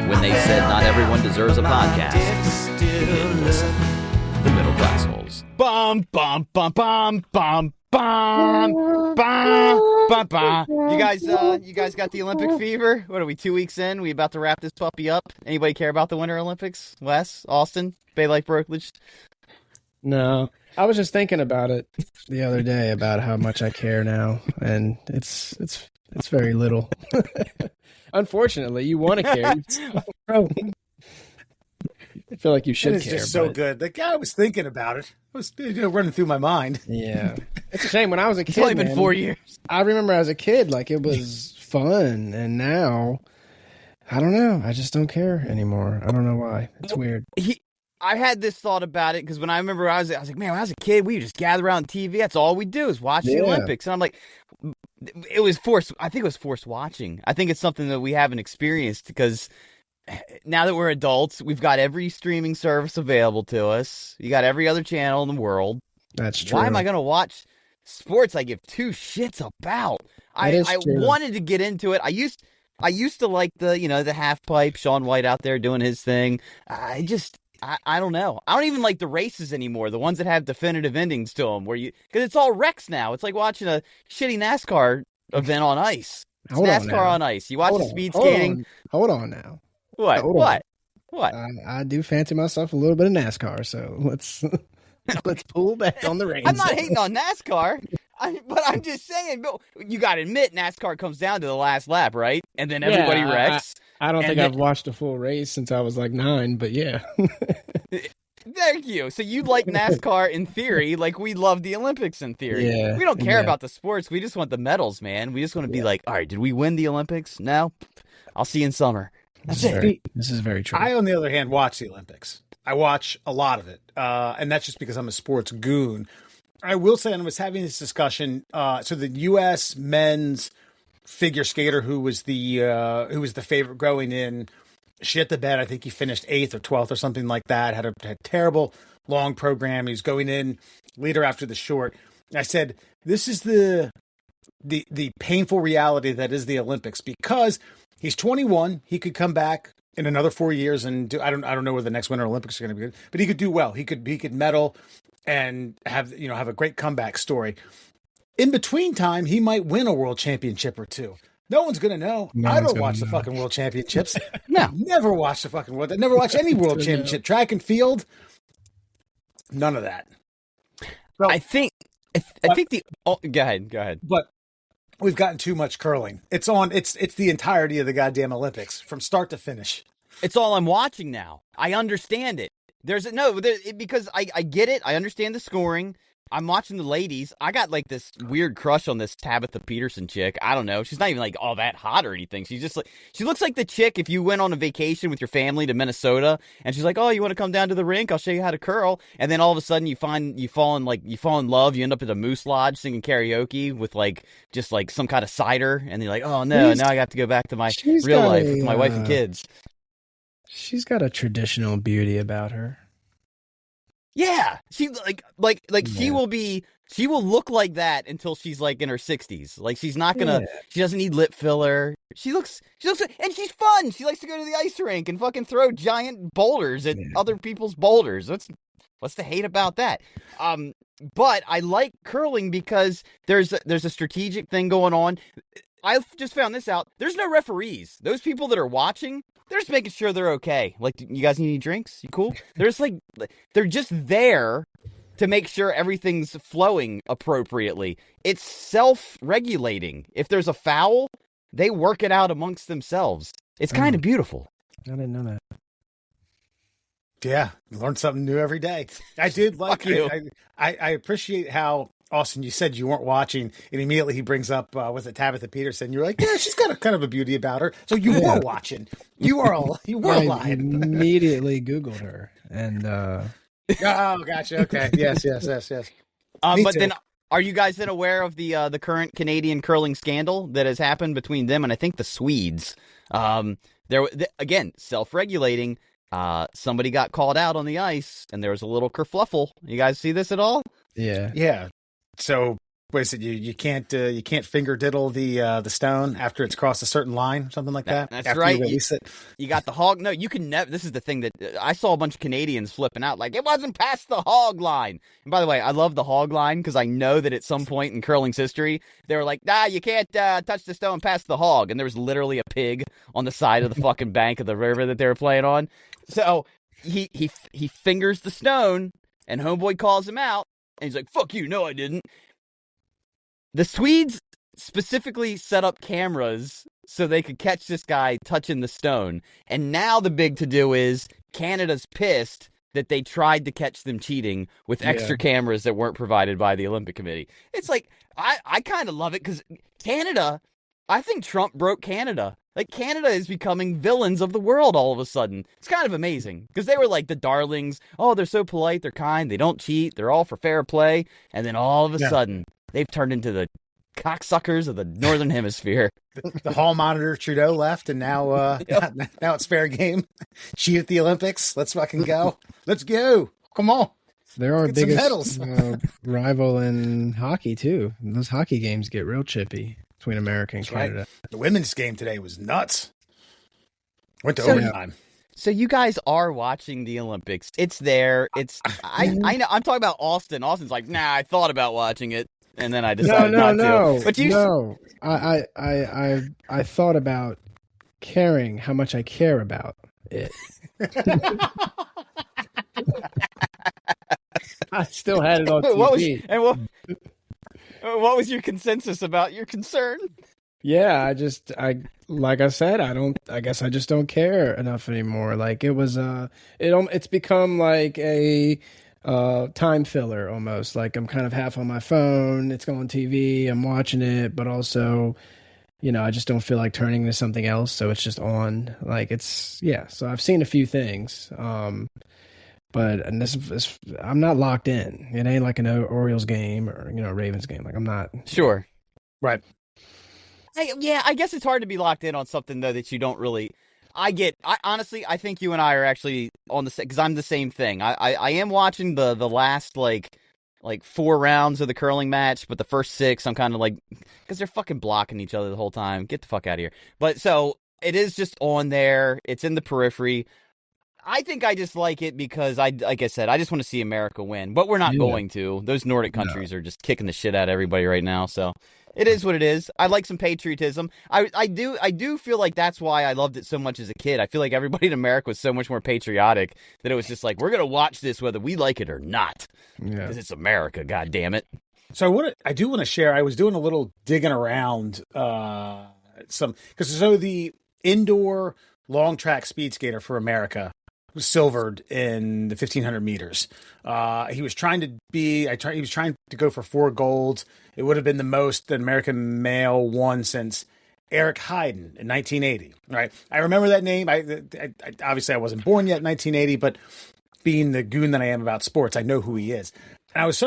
When they said not everyone deserves a podcast, listen. The Middle Class Holes. Bum, bum, bum, bum, bum, bum, bum, bum, bum. You guys got the Olympic fever? What are we, 2 weeks in? We about to wrap this puppy up? Anybody care about the Winter Olympics? Wes, Austin, Bay Brokerage? No, I was just thinking about it the other day about how much I care now, and it's very little. Unfortunately, you want to care. Bro, I feel like you should care. It's just so good. The guy was thinking about it. It was running through my mind. Yeah. It's a shame. When I was a kid, it's only been 4 years. I remember as a kid, like, it was fun. And now, I don't know. I just don't care anymore. I don't know why. It's weird. I had this thought about it because when I remember I was like, man, when I was a kid, we would just gather around TV. That's all we do is watch the Olympics. And I'm like, it was forced. I think it was forced watching. I think it's something that we haven't experienced because now that we're adults, we've got every streaming service available to us. You got every other channel in the world. That's true. Why am I going to watch sports I give two shits about? I wanted to get into it. I used to like the half pipe, Shaun White out there doing his thing. I don't know. I don't even like the races anymore. The ones that have definitive endings to them, because it's all wrecks now. It's like watching a shitty NASCAR event on ice. It's NASCAR on ice. You watch the speed skating. Hold on now. What? What? I do fancy myself a little bit of NASCAR, so let's pull back on the reins. I'm not hating on NASCAR, but I'm just saying. You got to admit, NASCAR comes down to the last lap, right? And then everybody wrecks. I don't think I've watched a full race since I was like 9, but yeah. Thank you. So you like NASCAR in theory, like we love the Olympics in theory. Yeah, we don't care about the sports. We just want the medals, man. We just want to be like, all right, did we win the Olympics? No? I'll see you in summer. This is very true. I, on the other hand, watch the Olympics. I watch a lot of it, and that's just because I'm a sports goon. I will say, and I was having this discussion. So the U.S. men's figure skater, who was the favorite going in, shit the bed. I think he finished 8th or 12th or something like that. Had a terrible long program. He was going in leader after the short. I said, this is the painful reality that is the Olympics, because he's 21. He could come back in another 4 years and do. I don't know where the next Winter Olympics are going to be good, but he could do well. He could medal and have a great comeback story. In between time, he might win a world championship or two. No one's going to know. I don't watch the fucking world championships. No, never watch the fucking world. I never watch any world championship. Track and field, none of that. So, I think go ahead. But we've gotten too much curling. It's the entirety of the goddamn Olympics from start to finish. It's all I'm watching now. I understand it. Because I get it. I understand the scoring. I'm watching the ladies. I got like this weird crush on this Tabitha Peterson chick. I don't know. She's not even like all that hot or anything. She's just like, she looks like the chick if you went on a vacation with your family to Minnesota and she's like, oh, you want to come down to the rink? I'll show you how to curl. And then all of a sudden you fall in love. You end up at a moose lodge singing karaoke with like just like some kind of cider. And you're like, oh no, now I got to go back to my real life with my wife and kids. She's got a traditional beauty about her. Yeah, she she will look like that until she's like in her 60s. Like she's not gonna, she doesn't need lip filler. She looks, and she's fun. She likes to go to the ice rink and fucking throw giant boulders at other people's boulders. What's the hate about that? But I like curling because there's a strategic thing going on. I just found this out. There's no referees. Those people that are watching, they're just making sure they're okay. Like, you guys need any drinks? You cool? They're just there to make sure everything's flowing appropriately. It's self-regulating. If there's a foul, they work it out amongst themselves. It's kind of beautiful. I didn't know that. Yeah, you learn something new every day. I did like it. I appreciate how, Austin, you said you weren't watching, and immediately he brings up, was it Tabitha Peterson? You're like, yeah, she's got a kind of a beauty about her. So you were watching. You were lying. I immediately Googled her. And, oh, gotcha. Okay. Yes. But then, are you guys then aware of the current Canadian curling scandal that has happened between them and I think the Swedes? Again, self-regulating. Somebody got called out on the ice, and there was a little kerfluffle. You guys see this at all? Yeah. Yeah. So what is it? You can't finger diddle the stone after it's crossed a certain line, something like that. That's after right. You release it. You got the hog. No, you can never. This is the thing that I saw a bunch of Canadians flipping out, like it wasn't past the hog line. And by the way, I love the hog line because I know that at some point in curling's history, they were like, nah, you can't touch the stone past the hog, and there was literally a pig on the side of the fucking bank of the river that they were playing on. So he fingers the stone, and homeboy calls him out, and he's like, "Fuck you, no, I didn't." The Swedes specifically set up cameras so they could catch this guy touching the stone. And now the big to-do is Canada's pissed that they tried to catch them cheating with extra cameras that weren't provided by the Olympic Committee. It's like, I kind of love it because Canada, I think Trump broke Canada. Like, Canada is becoming villains of the world all of a sudden. It's kind of amazing because they were like the darlings. Oh, they're so polite, they're kind, they don't cheat, they're all for fair play. And then all of a sudden, they've turned into the cocksuckers of the Northern Hemisphere. The hall monitor Trudeau left, and now now it's fair game. Cheat at the Olympics. Let's fucking go. Let's go. Come on. They're our Let's get biggest rival in hockey, too. Those hockey games get real chippy between America and Canada. Right. The women's game today was nuts. Went to overtime. So you guys are watching the Olympics. It's there. It's I know. I'm talking about Austin. Austin's like, nah, I thought about watching it, and then I decided not to. But I thought about caring how much I care about it. I still had it on TV. What was your consensus about your concern? Yeah, like I said, I guess I just don't care enough anymore. Like it was, it's become like a time filler almost. Like I'm kind of half on my phone. It's on TV. I'm watching it, but also, I just don't feel like turning to something else. So it's just on. Like so I've seen a few things. But I'm not locked in. It ain't like an Orioles game or Ravens game. Like I'm not. Sure. Right. I guess it's hard to be locked in on something though that you don't really. Honestly, I think you and I are actually on the same, because I'm the same thing. I am watching the last like 4 rounds of the curling match, but the first 6 I'm kind of like, because they're fucking blocking each other the whole time. Get the fuck out of here. But so it is just on there. It's in the periphery. I think I just like it because like I said, I just want to see America win, but we're not going to. Those Nordic countries are just kicking the shit out of everybody right now. So it is what it is. I like some patriotism. I do feel like that's why I loved it so much as a kid. I feel like everybody in America was so much more patriotic that it was just like, we're going to watch this whether we like it or not. Because it's America, God damn it. So I do want to share, I was doing a little digging around because the indoor long track speed skater for America was silvered in the 1500 meters. He was trying to go for 4 golds. It would have been the most that American male won since Eric Heiden in 1980. Right? I remember that name. I obviously I wasn't born yet in 1980, but being the goon that I am about sports, I know who he is. And I was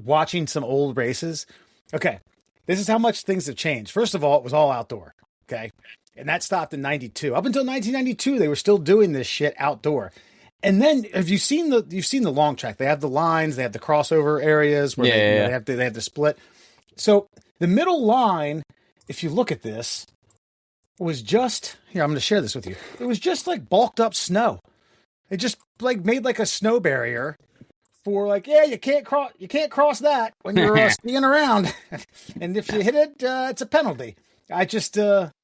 watching some old races. Okay, this is how much things have changed. First of all, it was all outdoor. Okay. And that stopped in 92. Up until 1992, they were still doing this shit outdoor. And then have you've seen the long track? They have the lines, they have the crossover areas where they have the split. So the middle line, if you look at this, was just here. I'm going to share this with you. It was just like bulked up snow. It just like made like a snow barrier for like, you can't cross that when you're skiing around. And if you hit it, it's a penalty. I just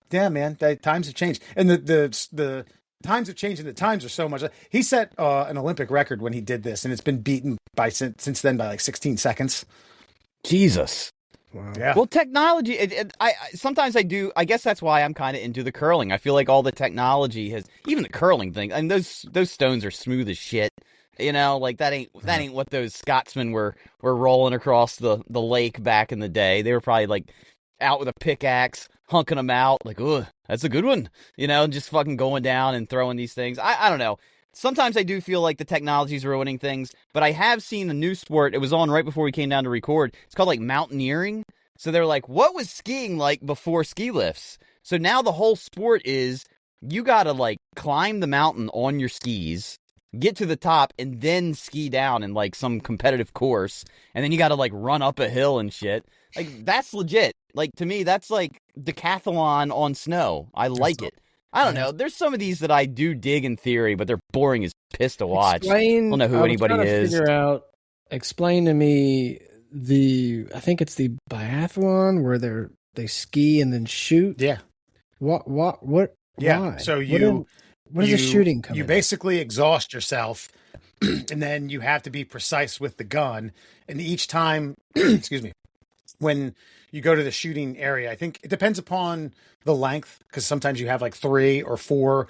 damn, man, the times have changed, and the times have changed, and the times are so much. He set an Olympic record when he did this, and it's been beaten since then by like 16 seconds. Jesus. Wow. Yeah. Well, technology. I sometimes I do. I guess that's why I'm kind of into the curling. I feel like all the technology has, even the curling thing. And those stones are smooth as shit. Like that ain't what those Scotsmen were rolling across the lake back in the day. They were probably like out with a pickaxe, hunking them out, like, oh, that's a good one, just fucking going down and throwing these things. I don't know. Sometimes I do feel like the technology's ruining things, but I have seen a new sport. It was on right before we came down to record. It's called like mountaineering. So they're like, what was skiing like before ski lifts? So now the whole sport is you got to like climb the mountain on your skis get to the top, and then ski down in like some competitive course, and then you got to like run up a hill and shit. Like that's legit. Like to me, that's like decathlon on snow. I like it. I don't know. There's some of these that I do dig in theory, but they're boring as piss to watch. I don't know who anybody is. Explain to me I think it's the biathlon where they ski and then shoot. Yeah. What? Yeah. Why? So what is the shooting coming? You basically exhaust yourself, and then you have to be precise with the gun. And each time, excuse me, when you go to the shooting area, I think it depends upon the length, because sometimes you have like 3 or 4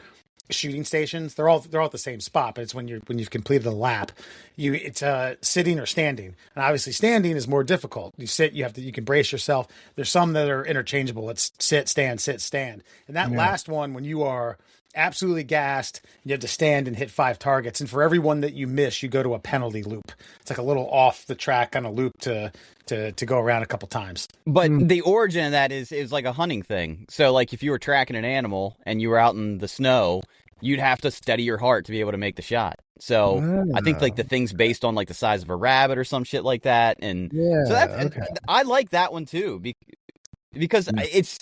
shooting stations. They're all at the same spot, but it's when you've completed a lap. It's sitting or standing, and obviously standing is more difficult. You sit, you can brace yourself. There's some that are interchangeable. It's sit, stand, and that last one, when you are absolutely gassed, you have to stand and hit 5 targets, and for every one that you miss, you go to a penalty loop. It's like a little off the track kind of loop to go around a couple times. But the origin of that is like a hunting thing. So like if you were tracking an animal and you were out in the snow, you'd have to steady your heart to be able to make the shot. So I think like the thing's based on like the size of a rabbit or some shit like that. And so I like that one too, because it's,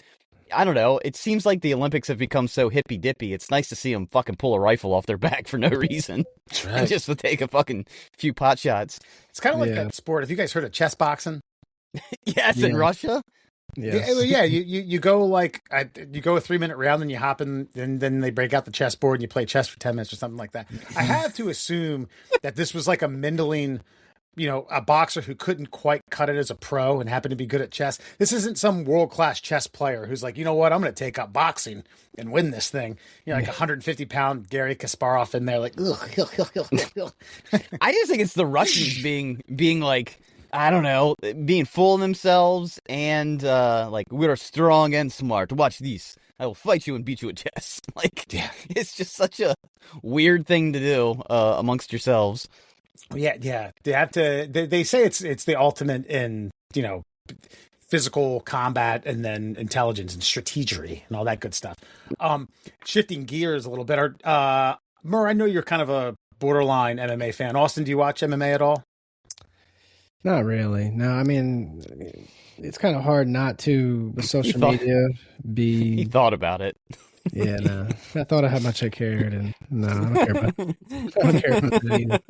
I don't know, it seems like the Olympics have become so hippy dippy. It's nice to see them fucking pull a rifle off their back for no reason. That's right. Just to take a fucking few pot shots. It's kind of like that sport. Have you guys heard of chess boxing? Yes, in Russia. Yeah. You go like you go a 3-minute round, then you hop in, and then they break out the chessboard and you play chess for 10 minutes or something like that. I have to assume that this was like a middling, a boxer who couldn't quite cut it as a pro and happened to be good at chess. This isn't some world-class chess player who's like, you know what, I'm going to take up boxing and win this thing. Like 150-pound Garry Kasparov in there, like. I just think it's the Russians being like, I don't know, being full of themselves and like, we're strong and smart. Watch this. I will fight you and beat you at chess. It's just such a weird thing to do amongst yourselves. Yeah. They have to. They say it's the ultimate in physical combat, and then intelligence and strategery and all that good stuff. Shifting gears a little bit. Murr, I know you're kind of a borderline MMA fan. Austin, do you watch MMA at all? Not really. No, I mean, it's kind of hard not to, with social media, be... He thought about it. Yeah, no. I thought of how much I cared, and no, I don't care about that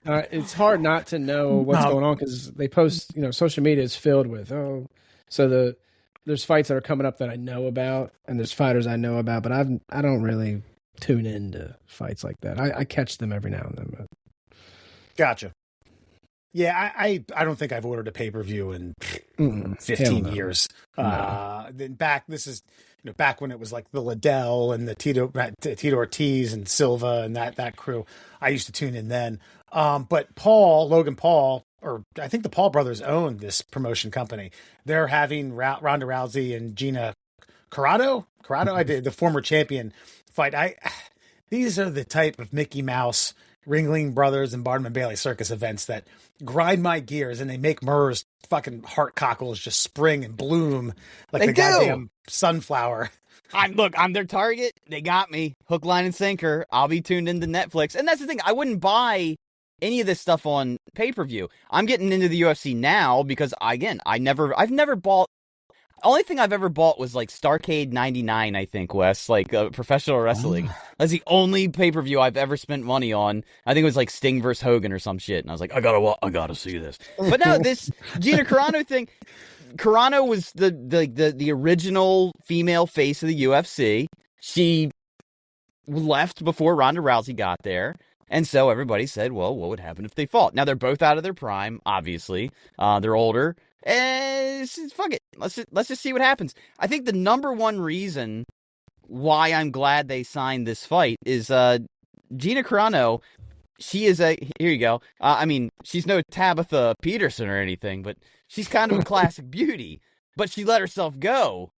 either. It's hard not to know what's going on, because they post, social media is filled with, there's fights that are coming up that I know about, and there's fighters I know about, but I don't really tune into fights like that. I catch them every now and then. But... Gotcha. Yeah, I don't think I've ordered a pay-per-view in 15 years. Then back when it was like the Liddell and the Tito Ortiz and Silva and that crew, I used to tune in then. But Logan Paul, or I think the Paul brothers own this promotion company. They're having Ronda Rousey and Gina Carano, the former champion, fight. These are the type of Mickey Mouse, Ringling Brothers, and Barnum and Bailey circus events that grind my gears, and they make Murr's fucking heart cockles just spring and bloom like the goddamn sunflower. I'm their target. They got me. Hook, line, and sinker. I'll be tuned into Netflix. And that's the thing. I wouldn't buy any of this stuff on pay-per-view. I'm getting into the UFC now because, again, I've never bought. Only thing I've ever bought was like Starrcade 99, I think, Wes, like professional wrestling. That's the only pay-per-view I've ever spent money on. I think it was like Sting versus Hogan or some shit. And I was like, I gotta see this. But no, this Gina Carano thing, Carano was the original female face of the UFC. She left before Ronda Rousey got there. And so everybody said, well, what would happen if they fought? Now they're both out of their prime, obviously. They're older. Fuck it. Let's just see what happens. I think the number one reason why I'm glad they signed this fight is Gina Carano. She is here you go. I mean, she's no Tabitha Peterson or anything, but she's kind of a classic beauty. But she let herself go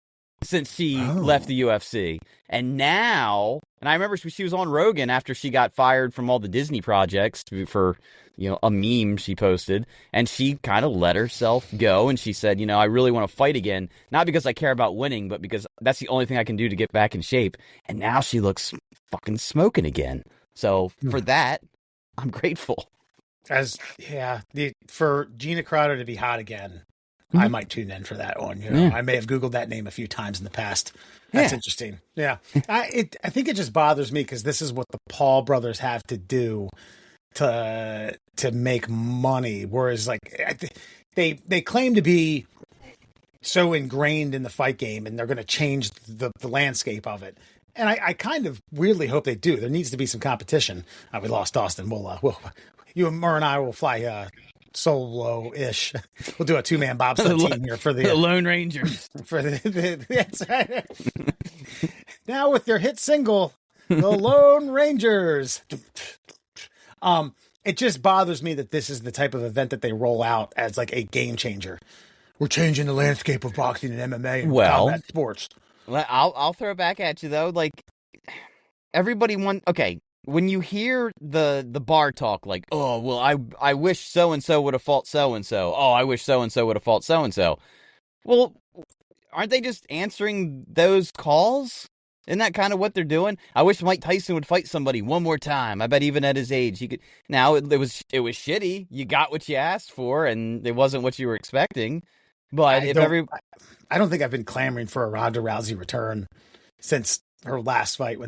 since she left the UFC. And now, and I remember she was on Rogan after she got fired from all the Disney projects for, a meme she posted. And she kind of let herself go. And she said, I really want to fight again. Not because I care about winning, but because that's the only thing I can do to get back in shape. And now she looks fucking smoking again. So for that, I'm grateful. For Gina Carano to be hot again, I might tune in for that one. I may have Googled that name a few times in the past. That's interesting. Yeah, I think it just bothers me because this is what the Paul brothers have to do to make money. Whereas, like, they claim to be so ingrained in the fight game, and they're going to change the landscape of it. And I kind of weirdly hope they do. There needs to be some competition. We lost Austin. We'll you and Murr and I will fly solo-ish. We'll do a 2-man bobsled team here for the Lone Rangers. For that's right. Now with your hit single, the Lone Rangers. It just bothers me that this is the type of event that they roll out as like a game changer. We're changing the landscape of boxing and MMA and combat sports. I'll throw it back at you though. Like, everybody when you hear the bar talk, like, oh well, I wish so and so would have fought so and so. Oh, I wish so and so would have fought so and so. Well, aren't they just answering those calls? Isn't that kind of what they're doing? I wish Mike Tyson would fight somebody one more time. I bet even at his age he could. Now it was shitty. You got what you asked for, and it wasn't what you were expecting. But I don't think I've been clamoring for a Ronda Rousey return since her last fight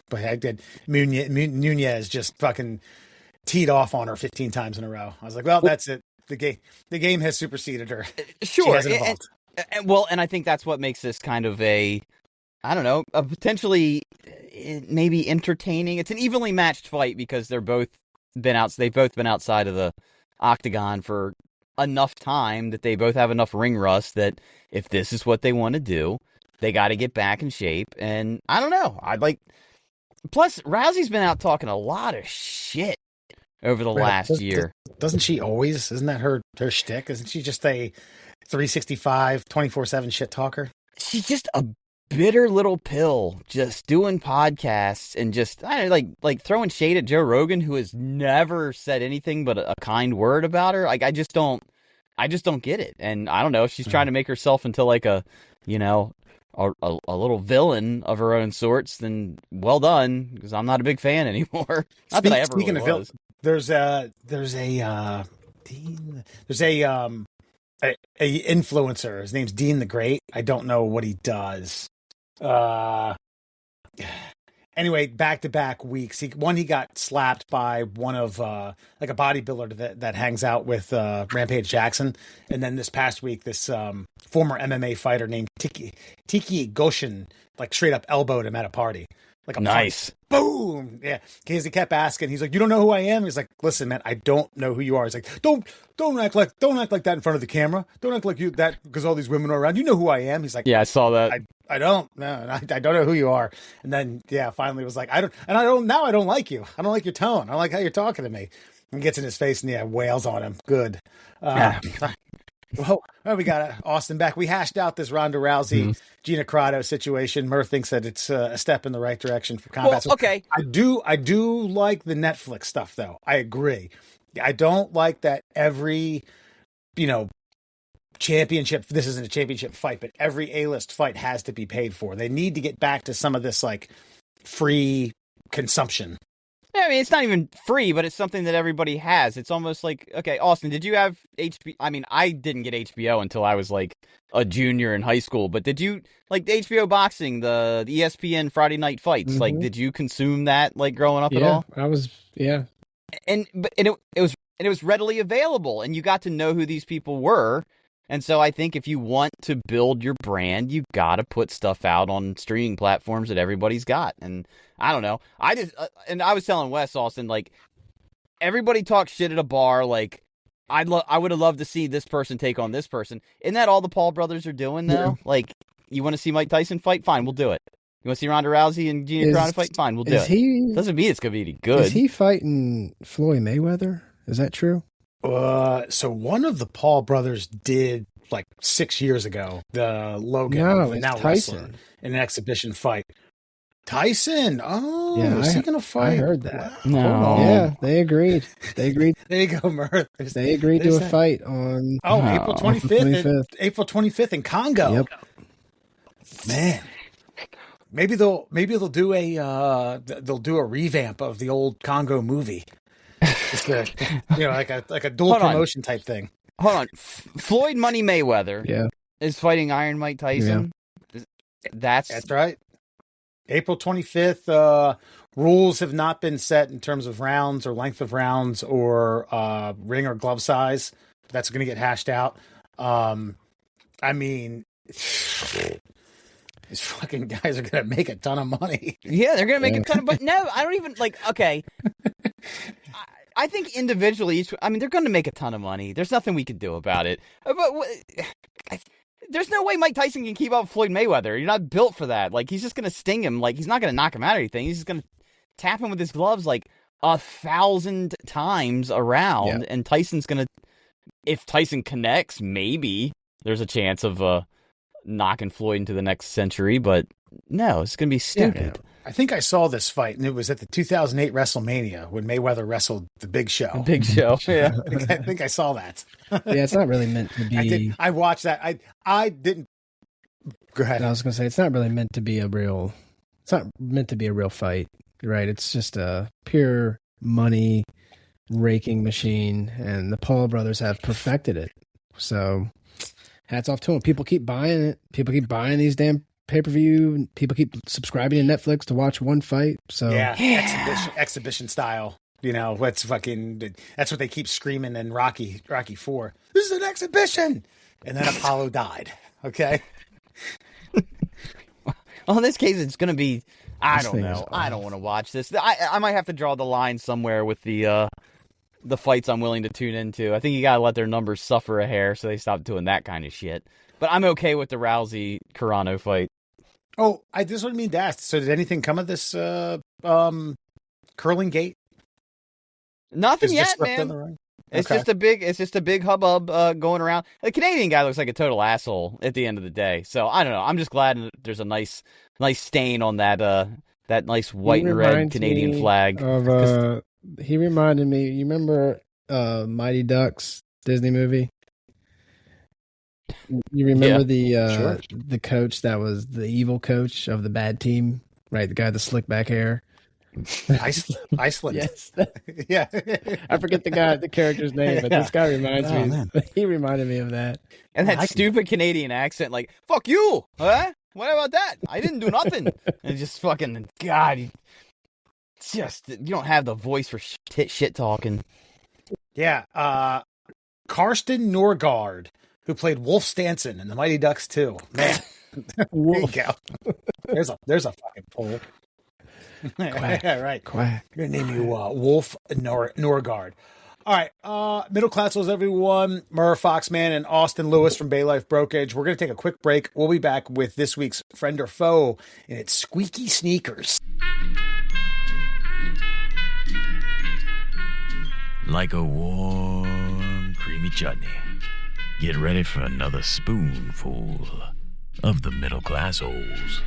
but I did. Nunez just fucking teed off on her 15 times in a row. I was like, well, that's it. The game has superseded her. Sure. She hasn't evolved. And I think that's what makes this kind of a potentially maybe entertaining. It's an evenly matched fight because they've both been outside of the octagon for enough time that they both have enough ring rust that if this is what they want to do, they got to get back in shape. And I don't know. Plus, Rousey's been out talking a lot of shit over the last year. Doesn't she always? Isn't that her shtick? Isn't she just a 365, 24/7 shit talker? She's just a bitter little pill, just doing podcasts and just like throwing shade at Joe Rogan, who has never said anything but a kind word about her. Like, I just don't get it. And I don't know if she's trying to make herself into like a little villain of her own sorts, then well done, because I'm not a big fan anymore. Not that I ever really was. There's a influencer. His name's Dean the Great. I don't know what he does. Anyway, back-to-back weeks. He got slapped by one of like a bodybuilder that hangs out with Rampage Jackson, and then this past week, this former MMA fighter named Tiki Goshen like straight up elbowed him at a party. Like a nice. Boom. Yeah. Because he kept asking. He's like, you don't know who I am? He's like, listen, man, I don't know who you are. He's like, don't act like that in front of the camera. Don't act like you that because all these women are around. You know who I am. He's like, yeah, I saw that. I don't. No, I don't know who you are. And then finally it was like, I don't like you. I don't like your tone. I don't like how you're talking to me. And gets in his face and wails on him. Good. Well, we got Austin back. We hashed out this Ronda Rousey, Gina Carano situation. Murr thinks that it's a step in the right direction for combat. Well, okay. I do like the Netflix stuff, though. I agree. I don't like that every, championship. This isn't a championship fight, but every A-list fight has to be paid for. They need to get back to some of this like free consumption. I mean, it's not even free, but it's something that everybody has. It's almost like, okay, Austin, did you have HBO? I mean, I didn't get HBO until I was like a junior in high school, but did you, like the HBO boxing, the ESPN Friday night fights, like, did you consume that like growing up at all? And it was readily available, and you got to know who these people were. And so I think if you want to build your brand, you got to put stuff out on streaming platforms that everybody's got. And I don't know. And I was telling Wes, Austin, like, everybody talks shit at a bar. Like, I would have loved to see this person take on this person. Isn't that all the Paul brothers are doing, though? Yeah. Like, you want to see Mike Tyson fight? Fine, we'll do it. You want to see Ronda Rousey and Gina Carano fight? Fine, we'll do it. Doesn't mean it's going to be good. Is he fighting Floyd Mayweather? Is that true? So one of the Paul brothers did like 6 years ago, the Logan, now wrestler, in an exhibition fight. Tyson. Oh, yeah, is he going to fight? I heard that. No. Yeah, they agreed. There you go, Murr. They agreed to a fight on April 25th. April 25th in Congo. Yep. Man. Maybe they'll do a revamp of the old Congo movie. Just like a dual promotion type thing. Hold on. Floyd Money Mayweather is fighting Iron Mike Tyson. Yeah. That's right. April 25th. Rules have not been set in terms of rounds or length of rounds or ring or glove size. That's going to get hashed out. I mean, these fucking guys are going to make a ton of money. Yeah, they're going to make a ton of money. No, I don't even okay. I think individually, they're going to make a ton of money. There's nothing we can do about it. But there's no way Mike Tyson can keep up with Floyd Mayweather. You're not built for that. Like, he's just going to sting him. Like, he's not going to knock him out or anything. He's just going to tap him with his gloves like 1,000 times around. Yeah. And Tyson's going to, if Tyson connects, maybe there's a chance of knocking Floyd into the next century. But no, it's going to be stupid. Yeah. I think I saw this fight, and it was at the 2008 WrestleMania when Mayweather wrestled the Big Show. The Big Show, yeah. I think I saw that. Yeah, it's not really meant to be. I watched that. I didn't. Go ahead. I was going to say, it's not really meant to be a real. It's not meant to be a real fight, right? It's just a pure money raking machine, and the Paul brothers have perfected it. So, hats off to them. People keep buying it. People keep buying these damn pay-per-view. People keep subscribing to Netflix to watch one fight. So exhibition style. You know, that's what they keep screaming in Rocky 4. This is an exhibition. And then Apollo died. Okay. Well, in this case, it's going to be. I don't know. I don't want to watch this. I might have to draw the line somewhere with the fights I'm willing to tune into. I think you got to let their numbers suffer a hair so they stop doing that kind of shit. But I'm okay with the Rousey Carano fight. Oh, this would mean to ask. So, did anything come of this Curlinggate? Nothing yet, man. It's just a big hubbub going around. The Canadian guy looks like a total asshole at the end of the day. So I don't know. I'm just glad there's a nice stain on that nice white and red Canadian flag. He reminded me. You remember Mighty Ducks Disney movie? You remember the coach that was the evil coach of the bad team, right? The guy with the slick back hair. Iceland. Yes. Yeah. I forget the character's name, but this guy reminds me. Man. He reminded me of that. And that stupid Canadian accent, like, fuck you, huh? What about that? I didn't do nothing. And just fucking, God, you don't have the voice for shit talking. Yeah. Karsten Norgard, who played Wolf Stanson in the Mighty Ducks 2. Man. There you go. There's a fucking poll. Quack. Yeah, right. Quack. I'm going to name you Wolf Norgard. All right. Middle Classels, everyone. Murr, Foxman, and Austin Lewis from yLife Brokerage. We're going to take a quick break. We'll be back with this week's Friend or Foe, and it's Squeaky Sneakers. Like a warm, creamy chutney. Get ready for another spoonful of the Middle Classels.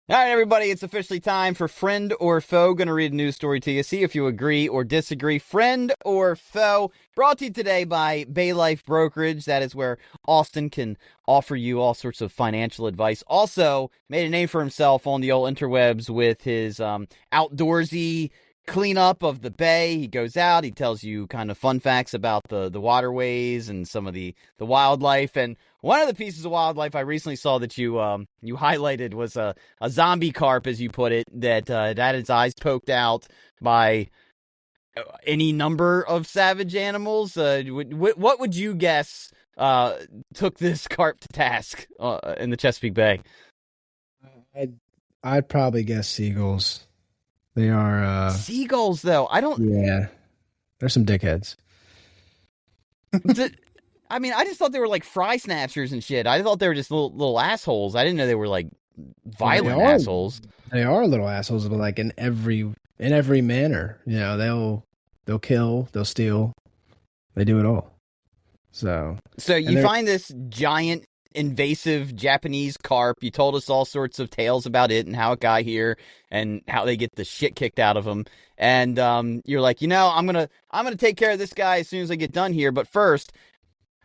All right, everybody, it's officially time for Friend or Foe. Going to read a news story to you, see if you agree or disagree. Friend or Foe, brought to you today by yLife Brokerage. That is where Austin can offer you all sorts of financial advice. Also, made a name for himself on the old interwebs with his outdoorsy cleanup of the bay. He goes out, he tells you kind of fun facts about the waterways and some of the wildlife. And one of the pieces of wildlife I recently saw that you highlighted was a zombie carp, as you put it, that had its eyes poked out by any number of savage animals. What would you guess took this carp to task in the Chesapeake Bay? I'd probably guess seagulls. They are seagulls, though. I don't. Yeah, they're some dickheads. I mean, I just thought they were like fry snatchers and shit. I thought they were just little assholes. I didn't know they were like violent assholes. They are little assholes, but like in every manner. You know, they'll kill, they'll steal, they do it all. So you find this giant invasive Japanese carp. You told us all sorts of tales about it and how it got here and how they get the shit kicked out of them. And you're like, I'm gonna take care of this guy as soon as I get done here. But first,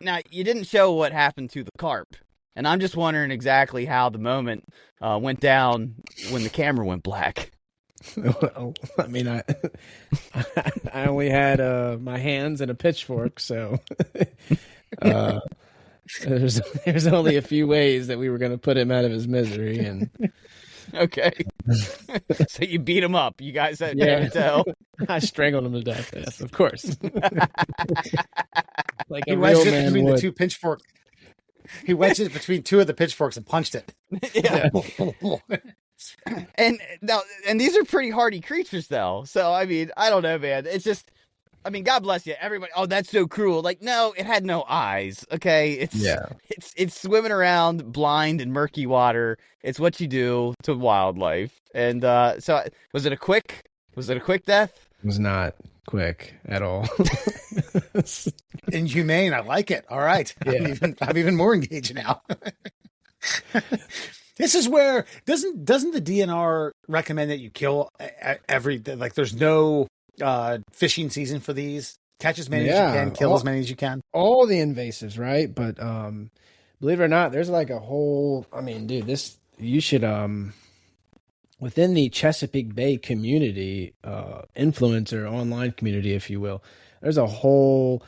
now you didn't show what happened to the carp. And I'm just wondering exactly how the moment went down when the camera went black. Well, I mean, I only had my hands and a pitchfork, so there's only a few ways that we were going to put him out of his misery, and Okay. So you beat him up. You guys had to tell. I strangled him to death. Yes, of course. Like He a real wedged it man between would. the two pitchforks. He wedged it between two of the pitchforks and punched it. Yeah. And these are pretty hardy creatures, though. So I mean, I don't know, man. It's just, I mean, God bless you, everybody. Oh, that's so cruel. Like, no, it had no eyes. Okay, it's swimming around blind in murky water. It's what you do to wildlife. And so, was it a quick death? It was not quick at all. Inhumane. I like it. All right. Yeah. I'm even more engaged now. This is where doesn't the DNR recommend that you kill every, like, there's no fishing season for these? Catch as many as you can, kill as many as you can. All the invasives, right? But believe it or not, there's like a whole, I mean, dude, you should within the Chesapeake Bay community, influencer online community, if you will, there's a whole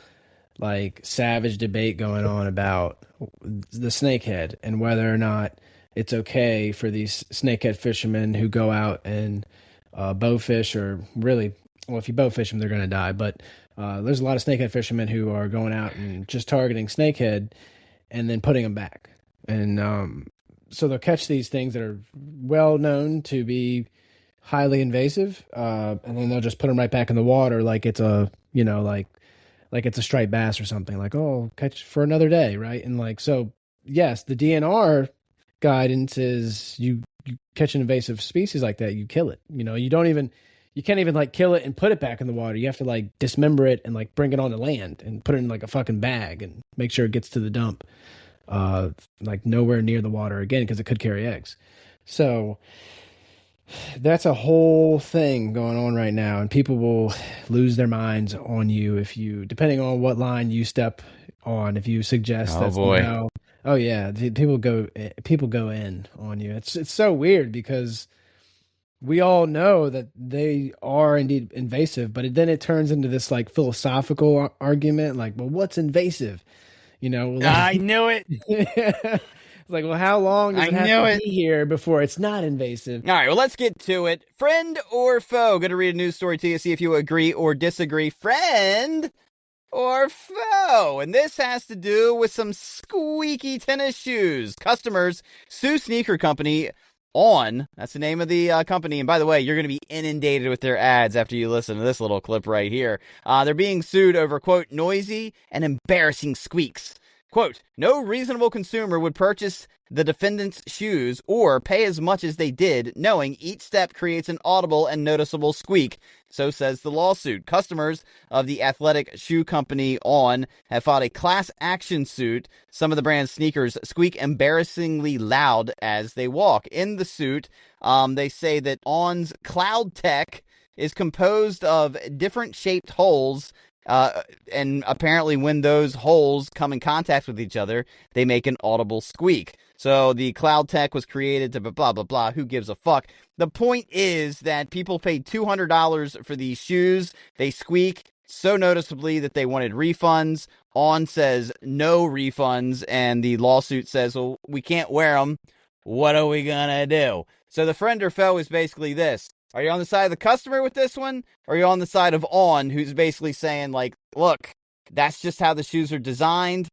like savage debate going on about the snakehead and whether or not it's okay for these snakehead fishermen who go out and bowfish, or really, well, if you bowfish them, they're going to die. But there's a lot of snakehead fishermen who are going out and just targeting snakehead and then putting them back. And so they'll catch these things that are well known to be highly invasive, and then they'll just put them right back in the water like it's a, you know, like it's a striped bass or something. Like, oh, catch for another day, right? And like, so yes, the DNR guidance is you catch an invasive species like that, you kill it. You know, you can't even like kill it and put it back in the water. You have to like dismember it and like bring it onto land and put it in like a fucking bag and make sure it gets to the dump, like nowhere near the water again, because it could carry eggs. So that's a whole thing going on right now, and people will lose their minds on you if you, depending on what line you step on, if you suggest that somehow. Oh yeah, people go in on you. It's so weird because we all know that they are indeed invasive, but then it turns into this like philosophical argument, like, well, what's invasive? You know, like, I knew it. It's like, well, how long does it have to be here before it's not invasive? All right, well, let's get to it. Friend or foe? Going to read a news story to you, see if you agree or disagree. Friend or foe? And this has to do with some squeaky tennis shoes. Customers sue sneaker company On. That's the name of the company. And by the way, you're going to be inundated with their ads after you listen to this little clip right here. They're being sued over, quote, noisy and embarrassing squeaks. Quote, no reasonable consumer would purchase the defendant's shoes or pay as much as they did, knowing each step creates an audible and noticeable squeak. So says the lawsuit. Customers of the athletic shoe company On have filed a class action suit. Some of the brand's sneakers squeak embarrassingly loud as they walk. In the suit, they say that On's Cloud Tech is composed of different shaped holes, and apparently when those holes come in contact with each other, they make an audible squeak. So the Cloud Tech was created to blah, blah, blah. Who gives a fuck? The point is that people paid $200 for these shoes. They squeak so noticeably that they wanted refunds. On says no refunds, and the lawsuit says, well, we can't wear them. What are we gonna do? So the friend or foe is basically this. Are you on the side of the customer with this one? Or are you on the side of On, who's basically saying, like, look, that's just how the shoes are designed.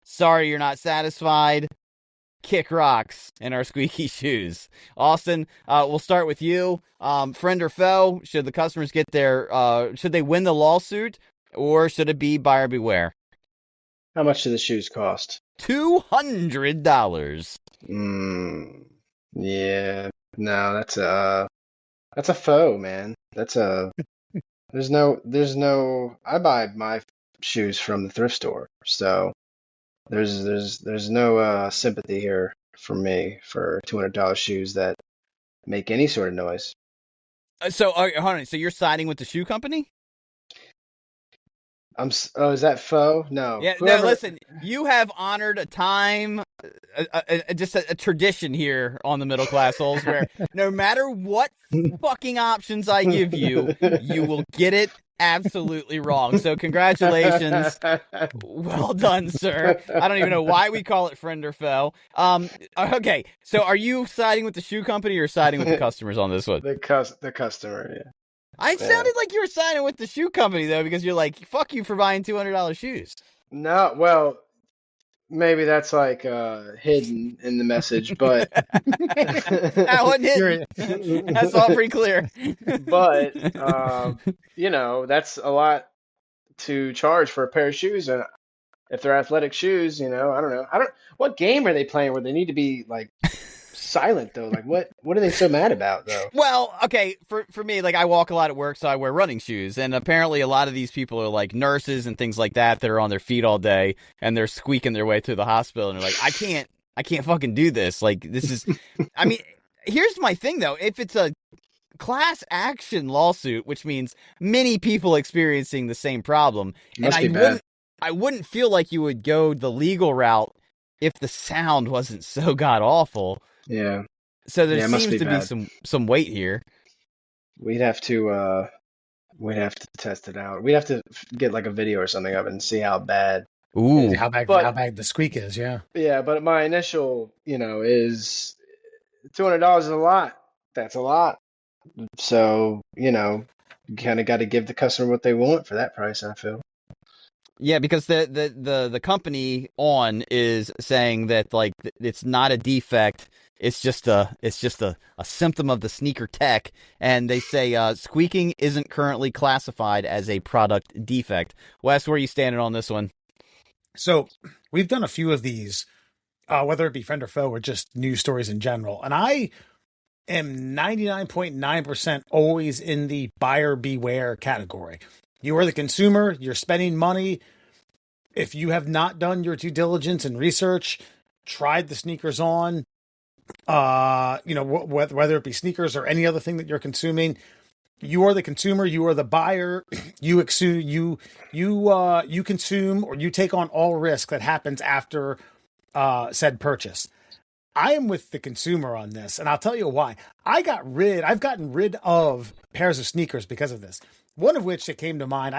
Sorry you're not satisfied. Kick rocks in our squeaky shoes. Austin, we'll start with you. Friend or foe? Should the customers get should they win the lawsuit? Or should it be buyer beware? How much do the shoes cost? $200. Yeah. No, that's a foe, man. There's no I buy my shoes from the thrift store. So there's no sympathy here for me for $200 shoes that make any sort of noise. So hold on. So you're siding with the shoe company? Is that faux? No. Yeah, Whoever. no, listen, you have honored a time, just a tradition here on the Middle Class Souls where no matter what fucking options I give you, you will get it absolutely wrong. So congratulations. Well done, sir. I don't even know why we call it friend or foe. Okay, so are you siding with the shoe company or siding with the customers on this one? The customer, yeah. I sounded like you were siding with the shoe company, though, because you're like, fuck you for buying $200 shoes. No, well, maybe that's like hidden in the message, but That wasn't hidden. That's all pretty clear. but that's a lot to charge for a pair of shoes, and if they're athletic shoes, I don't know. What game are they playing where they need to be like silent though? Like what are they so mad about though? Well, okay, for me, like I walk a lot at work, so I wear running shoes, and apparently a lot of these people are like nurses and things like that are on their feet all day, and they're squeaking their way through the hospital, and they're like, I can't fucking do this. Like this is, I mean, here's my thing though. If it's a class action lawsuit, which means many people experiencing the same problem, and I wouldn't feel like you would go the legal route if the sound wasn't so god awful. Yeah. So there seems to be some weight here. We'd have to test it out. We'd have to get like a video or something of it and see how bad. Ooh, how bad the squeak is. Yeah. Yeah, but my initial, is $200 is a lot. That's a lot. So, you kind of got to give the customer what they want for that price, I feel. yeah, because the company on is saying that like it's not a defect. It's just a symptom of the sneaker tech, and they say squeaking isn't currently classified as a product defect. Wes, where are you standing on this one? So we've done a few of these, whether it be friend or foe or just news stories in general, and I am 99.9% always in the buyer beware category. You are the consumer. You're spending money. If you have not done your due diligence and research, tried the sneakers on, whether it be sneakers or any other thing that you're consuming, you are the consumer. You are the buyer. You consume or you take on all risk that happens after said purchase. I am with the consumer on this, and I'll tell you why. I've gotten rid of pairs of sneakers because of this. One of which that came to mind.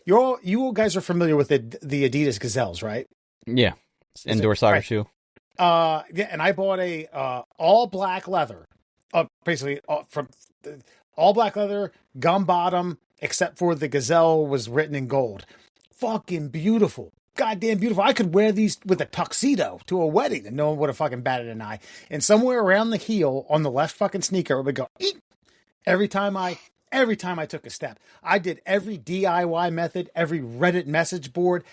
You guys are familiar with the Adidas Gazelles, right? Yeah, indoor soccer shoe. Yeah, and I bought a all black leather, basically from all black leather, gum bottom, except for the Gazelle was written in gold. Fucking beautiful. Goddamn beautiful. I could wear these with a tuxedo to a wedding and no one would have fucking batted an eye. And somewhere around the heel on the left fucking sneaker, it would go eek, every time I took a step. I did every DIY method, every Reddit message board,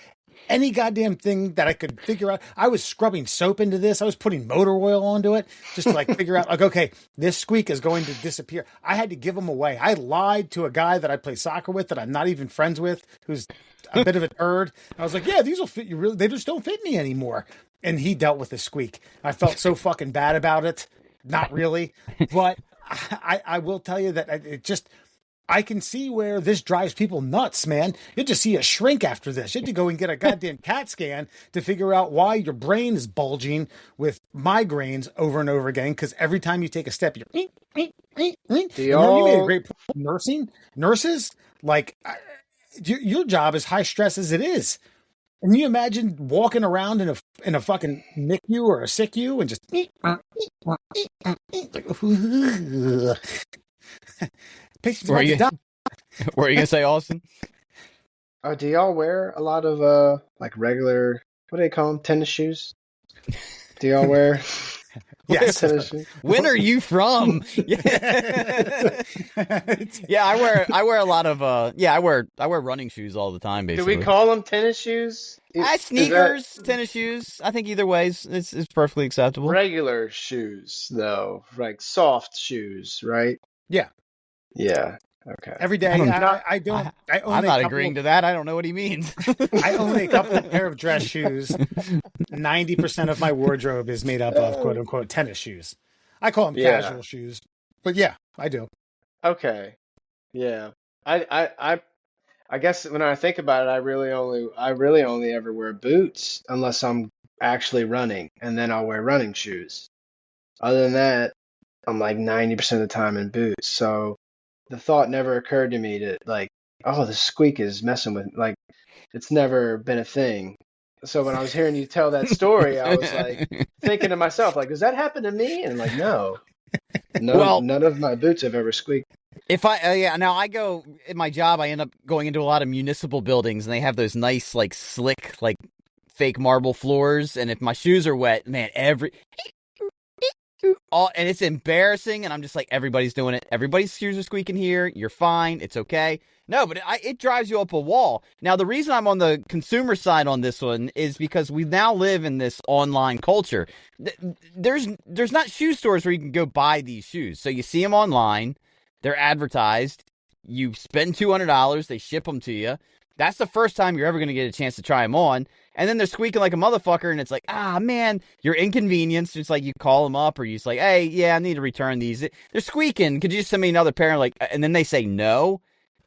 any goddamn thing that I could figure out. I was scrubbing soap into this. I was putting motor oil onto it just to like figure out like, okay, this squeak is going to disappear. I had to give them away. I lied to a guy that I play soccer with that I'm not even friends with, who's a bit of a nerd. I was like, yeah, these will fit you really. They just don't fit me anymore. And he dealt with the squeak. I felt so fucking bad about it. Not really, but I will tell you that it just, I can see where this drives people nuts, man. You have to see a shrink after this. You have to go and get a goddamn CAT scan to figure out why your brain is bulging with migraines over and over again. Because every time you take a step, you're. You made a great point. Nurses, like your job is high stress as it is. And you imagine walking around in a fucking NICU or a SICU and just. What are you going to say, Austin? Do y'all wear a lot of like regular, what do they call them, tennis shoes? Do y'all wear yes. tennis shoes? When are you from? Yeah, I wear a lot of I wear running shoes all the time. Basically, do we call them tennis shoes? Sneakers, tennis shoes. I think either way is perfectly acceptable. Regular shoes, though, like soft shoes, right? Yeah. Yeah. Okay. Every day. I'm not agreeing to that. I don't know what he means. I own a couple of pair of dress shoes. 90% of my wardrobe is made up of quote unquote tennis shoes. I call them casual shoes, but yeah, I do. Okay. Yeah. I guess when I think about it, I really only ever wear boots unless I'm actually running, and then I'll wear running shoes. Other than that, I'm like 90% of the time in boots. So the thought never occurred to me to like, oh, the squeak is messing with like it's never been a thing. So when I was hearing you tell that story, I was like thinking to myself, like, does that happen to me? And like, no, Well, none of my boots have ever squeaked. if now I go in my job, I end up going into a lot of municipal buildings, and they have those nice, like, slick, like, fake marble floors. And if my shoes are wet, man, and it's embarrassing. And I'm just like, everybody's doing it. Everybody's shoes are squeaking here. You're fine. It's okay. No, but it drives you up a wall. Now, the reason I'm on the consumer side on this one is because we now live in this online culture. There's not shoe stores where you can go buy these shoes. So you see them online. They're advertised. You spend $200. They ship them to you. That's the first time you're ever going to get a chance to try them on. And then they're squeaking like a motherfucker, and it's like, man, you're inconvenienced. It's like you call them up, or you just like, hey, yeah, I need to return these. They're squeaking. Could you just send me another pair? Like, and then they say no.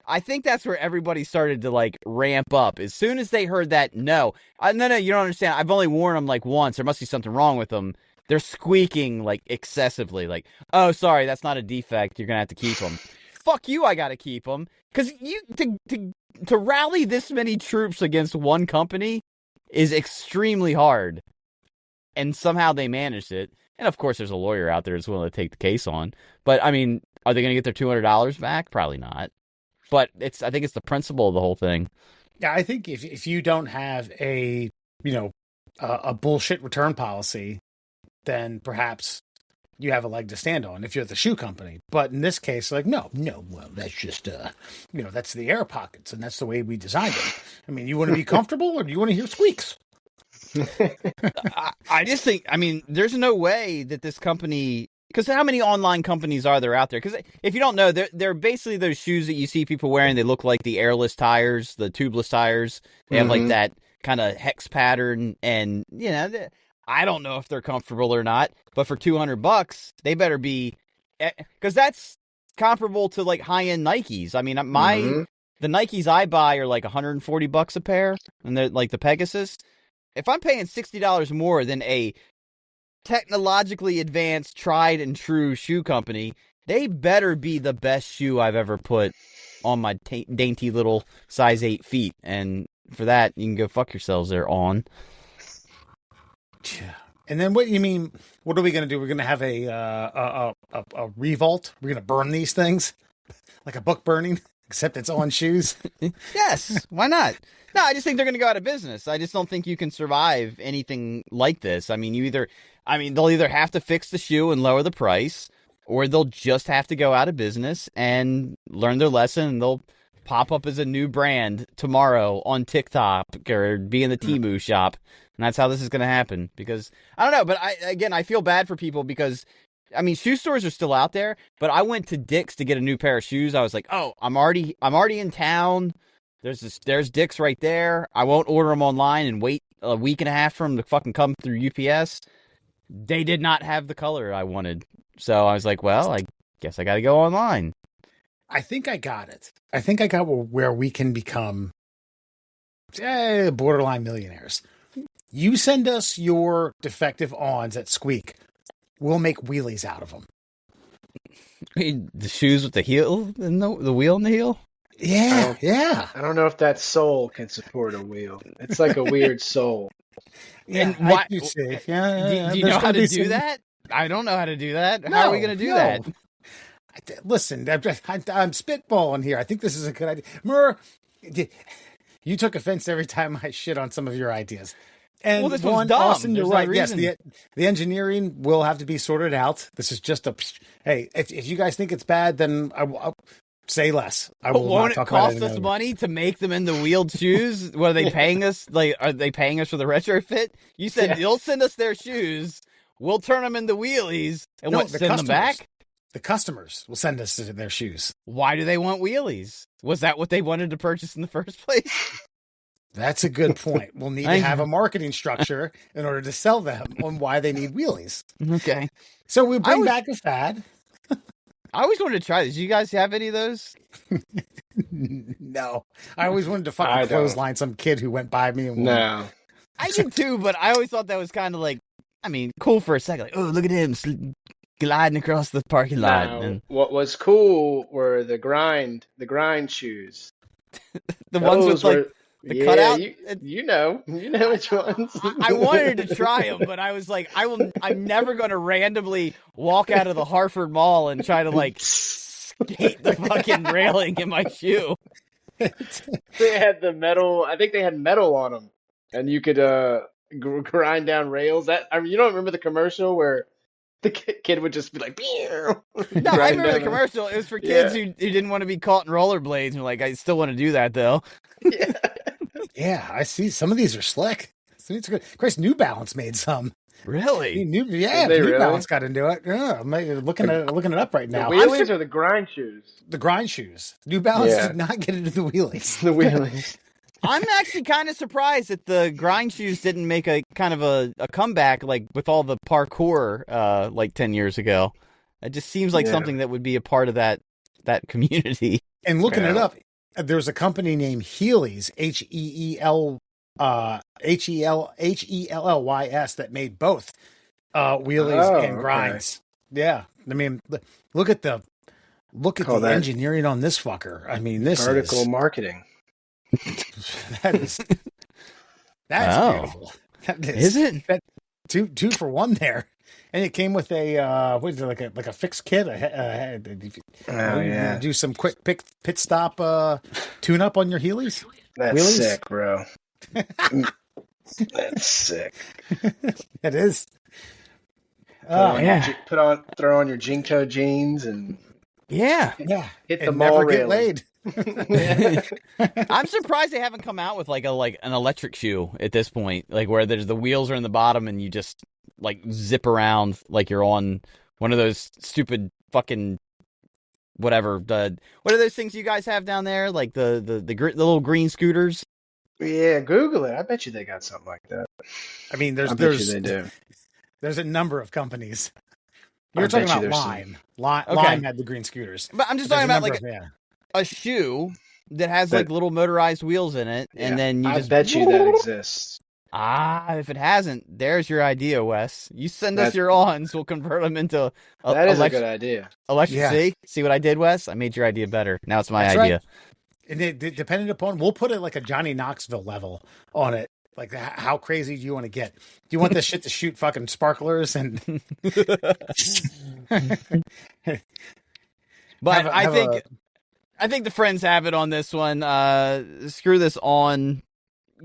I think that's where everybody started to like ramp up. As soon as they heard that no, no, you don't understand. I've only worn them like once. There must be something wrong with them. They're squeaking like excessively. Like, oh, sorry, that's not a defect. You're gonna have to keep them. Fuck you, I gotta keep them because you to rally this many troops against one company is extremely hard, and somehow they managed it. And of course, there's a lawyer out there that's willing to take the case on. But I mean, are they gonna get their $200 back? Probably not. But I think it's the principle of the whole thing. Yeah, I think if you don't have a bullshit return policy, then perhaps you have a leg to stand on if you're the shoe company. But in this case, like, no, well, that's just, that's the air pockets, and that's the way we designed them. I mean, you want to be comfortable, or do you want to hear squeaks? I just think, I mean, there's no way that this company, because how many online companies are there out there? Because if you don't know, they're basically those shoes that you see people wearing. They look like the airless tires, the tubeless tires. They have like that kind of hex pattern, and I don't know if they're comfortable or not. But for $200, they better be, because that's comparable to like high end Nikes. I mean, the Nikes I buy are like $140 a pair, and they're like the Pegasus. If I'm paying $60 more than a technologically advanced, tried and true shoe company, they better be the best shoe I've ever put on my dainty little size 8 feet. And for that, you can go fuck yourselves there on. Yeah. And then what you mean? What are we going to do? We're going to have a revolt. We're going to burn these things like a book burning, except it's on shoes. Yes, why not? No, I just think they're going to go out of business. I just don't think you can survive anything like this. I mean, they'll either have to fix the shoe and lower the price, or they'll just have to go out of business and learn their lesson, and they'll pop up as a new brand tomorrow on TikTok or be in the Temu shop. And that's how this is going to happen, because I don't know. But I feel bad for people because, I mean, shoe stores are still out there, but I went to Dick's to get a new pair of shoes. I was like, oh, I'm already in town. There's Dick's right there. I won't order them online and wait a week and a half for them to fucking come through UPS. They did not have the color I wanted. So I was like, well, I guess I got to go online. I think I got it. I think I got where we can become borderline millionaires. You send us your defective ons at Squeak. We'll make wheelies out of them. The shoes with the heel and the wheel and the heel? Yeah. I don't know if that sole can support a wheel. It's like a weird sole. Yeah, and why, do you know how to do that? I don't know how to do that. How are we going to do that? Listen, I'm spitballing here. I think this is a good idea. Murr, you took offense every time I shit on some of your ideas. And well, this was dumb. Austin, you're right. Yes, the engineering will have to be sorted out. This is just hey, if you guys think it's bad, then I'll say less. I will. Won't it cost us money to make them into wheeled shoes? What are they paying us? Like, are they paying us for the retrofit? You said you'll send us their shoes. We'll turn them into wheelies and send them back. The customers will send us their shoes. Why do they want wheelies? Was that what they wanted to purchase in the first place? That's a good point. We'll need to have a marketing structure in order to sell them on why they need wheelies. Okay. So we bring back a fad. I always wanted to try this. Do you guys have any of those? No, I always wanted to I fucking don't. clothesline some kid who went by me and won. No. I did too, but I always thought that was kind of like, I mean, cool for a second. Like, oh, look at him gliding across the parking lot. No. And What was cool were the grind shoes. the ones with Those like were- the cutout. You know which ones. I wanted to try them, but I was like, I'm never going to randomly walk out of the Hartford Mall and try to like skate the fucking railing in my shoe. They had the metal. I think they had metal on them, and you could grind down rails. You don't remember the commercial where the kid would just be like, "Pew!" No, I grind remember the down commercial. It was for kids who didn't want to be caught in rollerblades and were like, I still want to do that though. Yeah. Yeah, I see. Some of these are slick. Some of these are good. Of course, New Balance made some. Really? New they really? Balance got into it. Yeah, I'm looking it up right The now. wheelies or the grind shoes? The grind shoes. New Balance Yeah. did not get into the wheelies. The wheelies. I'm actually kind of surprised that the grind shoes didn't make a kind of a comeback like with all the parkour like 10 years ago. It just seems like something that would be a part of that community. And looking it up, there's a company named Heelys, Hellys, that made both wheelies and grinds. Yeah, I mean, look at the engineering on this fucker. I mean, this Vertical is marketing. that's beautiful. That Is it? That, two for one there, and it came with a what is it, like a fixed kit? Do some quick pit stop tune up on your Heelys. That's Wheelies? sick, bro. That's sick. It is. Throw on your Jinko jeans and Yeah. hit the and mall never get railing. laid. I'm surprised they haven't come out with like an electric shoe at this point, like where there's the wheels are in the bottom and you just like zip around like you're on one of those stupid fucking whatever. What are those things you guys have down there? Like the little green scooters. Yeah, Google it. I bet you they got something like that. I mean, I bet you they do. There's a number of companies. I You're talking bet you about there's Lime. Okay. Lime had the green scooters. But I'm just There's talking a about number like of- a shoe that has like little motorized wheels in it, and then you I just bet you that exists. if it hasn't, there's your idea, Wes. You send us your ons, we'll convert them into That is a good idea. electric. Yeah. See what I did, Wes? I made your idea better. Now it's my That's idea. right. And depending upon, we'll put it like a Johnny Knoxville level on it. Like, how crazy do you want to get? Do you want this shit to shoot fucking sparklers and? But I think the friends have it on this one. Screw this on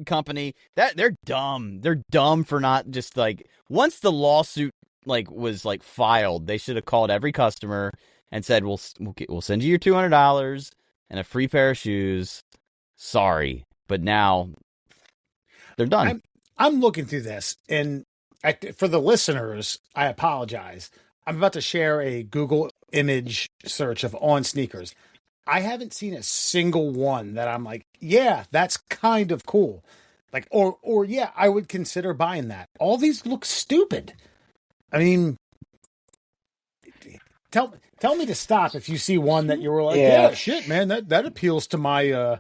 company. That they're dumb. They're dumb for not just like once the lawsuit was filed, they should have called every customer and said we'll send you your $200 and a free pair of shoes. Sorry, but now they're done. I'm looking through this, and for the listeners, I apologize. I'm about to share a Google image search of on sneakers. I haven't seen a single one that I'm like, yeah, that's kind of cool. Like, or yeah, I would consider buying that. All these look stupid. I mean, tell me to stop if you see one that you were like, yeah shit, man, that appeals to my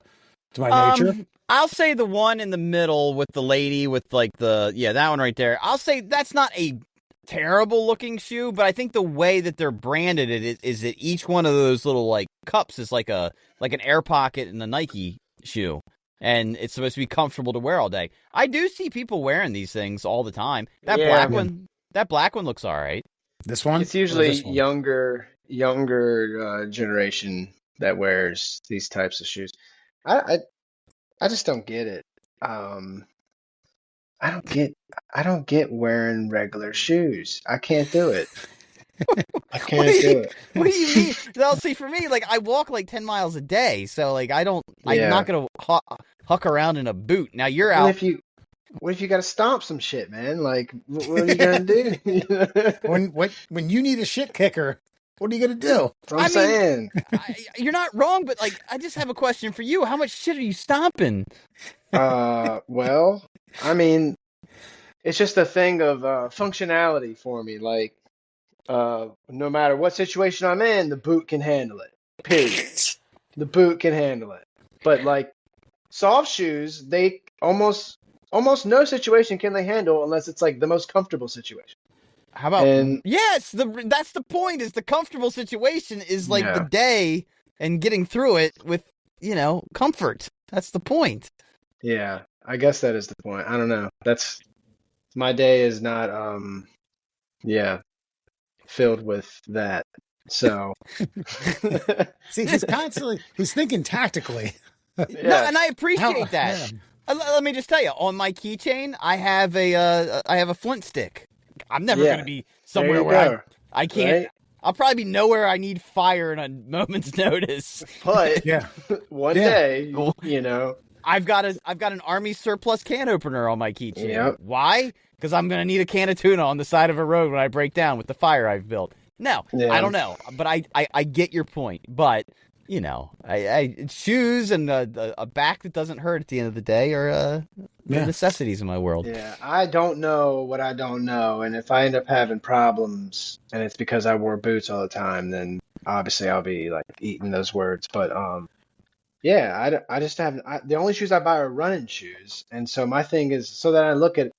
nature. I'll say the one in the middle with the lady with that one right there. I'll say that's not a terrible looking shoe, but I think the way that they're branded is that each one of those little cups is like an air pocket in the Nike shoe, and it's supposed to be comfortable to wear all day. I do see people wearing these things all the time. That black one looks all right. This one? It's usually younger generation that wears these types of shoes. I just don't get it. I don't get wearing regular shoes. I can't do it. I can't do it. What do you mean? Well, see, for me, I walk 10 miles a day, so I'm not gonna huck around in a boot. Now you're out. What if you got to stomp some shit, man? What are you gonna do? when you need a shit kicker, what are you gonna do? That's what I'm saying. You're not wrong, but I just have a question for you. How much shit are you stomping? Well, I mean, it's just a thing of functionality for me. no matter what situation I'm in, the boot can handle it. Period. The boot can handle it. But like soft shoes, they almost no situation can they handle unless it's like the most comfortable situation. How about And yes? That's the point. Is the comfortable situation is like the Yeah. day and getting through it with comfort. That's the point. yeah, I guess that is the point. I don't know. That's my day is not filled with that. So See, he's thinking tactically. No, and I appreciate that. Yeah. Let me just tell you, on my keychain, I have a flint stick. I'm never Yeah. going to be There somewhere you where go. I can't. Right? I'll probably be nowhere I need fire in a moment's notice. But Yeah. one Yeah. day, I've got an army surplus can opener on my keychain. Yep. Why? Because I'm going to need a can of tuna on the side of a road when I break down with the fire I've built. No, Yeah. I don't know, but I get your point. But I shoes and a back that doesn't hurt at the end of the day are necessities in my world. Yeah, I don't know what I don't know, and if I end up having problems and it's because I wore boots all the time, then obviously I'll be like eating those words. But yeah, I just haven't. The only shoes I buy are running shoes, and so my thing is so that I look at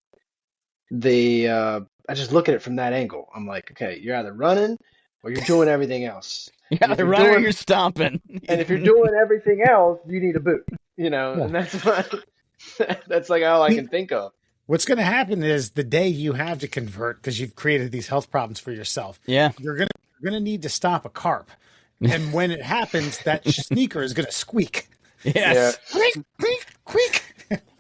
I just look at it from that angle. I'm like, okay, you're either running or you're doing everything else. Yeah, if the you're runner, doing- you're stomping. And if you're doing everything else, you need a boot. And that's like all I can think of. What's going to happen is the day you have to convert because you've created these health problems for yourself. Yeah. You're gonna need to stop a carp, and when it happens, that sneaker is going to squeak. Yes. Squeak, squeak, squeak.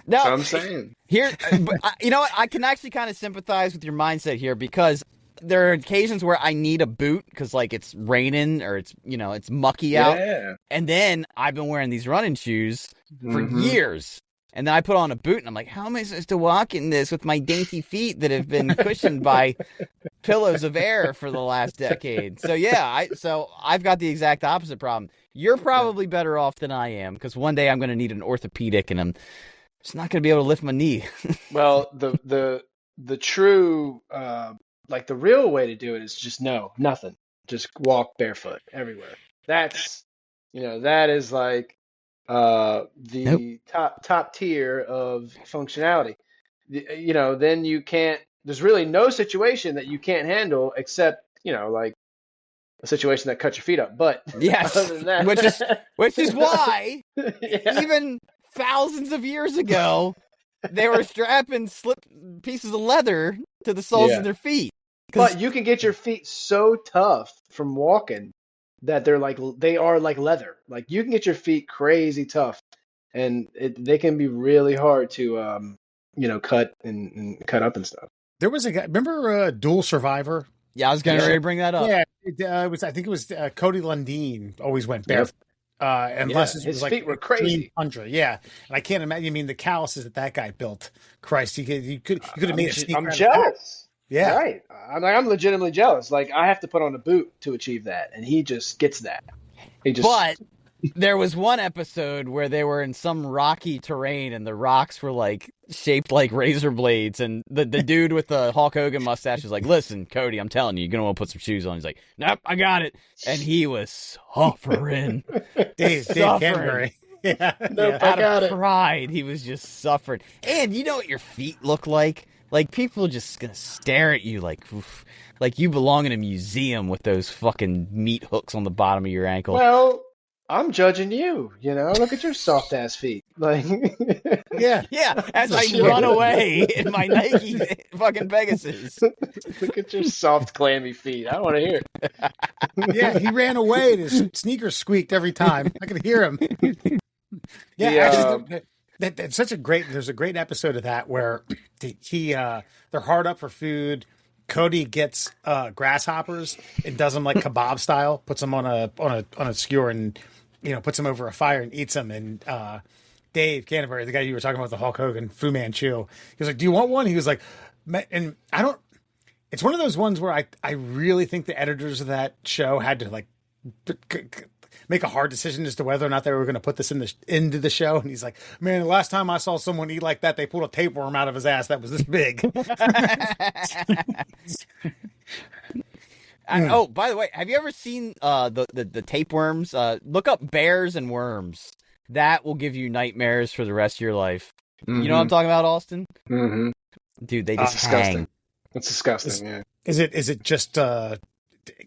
No, That's what I'm saying. here, but you know what? I can actually kind of sympathize with your mindset here because there are occasions where I need a boot because like it's raining or it's mucky out, Yeah. and then I've been wearing these running shoes for Mhm. years. And then I put on a boot, and I'm like, how am I supposed to walk in this with my dainty feet that have been cushioned by pillows of air for the last decade? So, yeah, I've got the exact opposite problem. You're probably better off than I am, because one day I'm going to need an orthopedic, and I'm just not going to be able to lift my knee. Well, the true like the real way to do it is just nothing. Just walk barefoot everywhere. That's that is like the top tier of functionality. Then you can't. There's really no situation that you can't handle except like a situation that cuts your feet up. But Yes, other than that, which is why Yeah. even thousands of years ago they were strapping slip pieces of leather to the soles Yeah. of their feet. 'Cause- But you can get your feet so tough from walking that they are like leather. Like you can get your feet crazy tough, and they can be really hard to cut and cut up and stuff. There was a guy. Remember Dual Survivor? yeah, I was going to bring that up. Yeah, it was. I think it was Cody Lundin. Always went barefoot. Unless it his was like feet were extreme crazy. tundra. Yeah, and I can't imagine. I mean, the calluses that guy built. Christ, you could have made a sneaker. I'm out of that. jealous. Yeah. Right. I'm legitimately jealous. Like I have to put on a boot to achieve that, and he just gets that. But there was one episode where they were in some rocky terrain and the rocks were like shaped like razor blades, and the dude with the Hulk Hogan mustache was like, listen, Cody, I'm telling you, you're gonna want to put some shoes on. He's like, nope, I got it. And he was suffering. Dave Suffering. Canterbury. Yeah. Nope, I Out got of it. pride, he was just suffering. And you know what your feet look like? Like people just gonna stare at you like, oof, like you belong in a museum with those fucking meat hooks on the bottom of your ankle. Well, I'm judging you. Look at your soft ass feet. Like, Yeah. Yeah, as I run away in my Nike fucking Pegasus. look at your soft, clammy feet. I don't want to hear it. Yeah, he ran away and his sneakers squeaked every time. I could hear him. Yeah, The, actually, that's such a great. There's a great episode of that where they're hard up for food. Cody gets grasshoppers and does them like kebab style. Puts them on a skewer and puts them over a fire and eats them. And Dave Canterbury, the guy you were talking about, the Hulk Hogan, Fu Manchu, he was like, "Do you want one?" He was like, and I don't. It's one of those ones where I really think the editors of that show had to like make a hard decision as to whether or not they were going to put this into the show. And he's like, man, the last time I saw someone eat like that, they pulled a tapeworm out of his ass that was this big. Oh, by the way, have you ever seen the tapeworms? Look up bears and worms. That will give you nightmares for the rest of your life. You know what I'm talking about, Austin? Mm-hmm. Dude, they just disgusting. hang. It's disgusting. Yeah. Is it just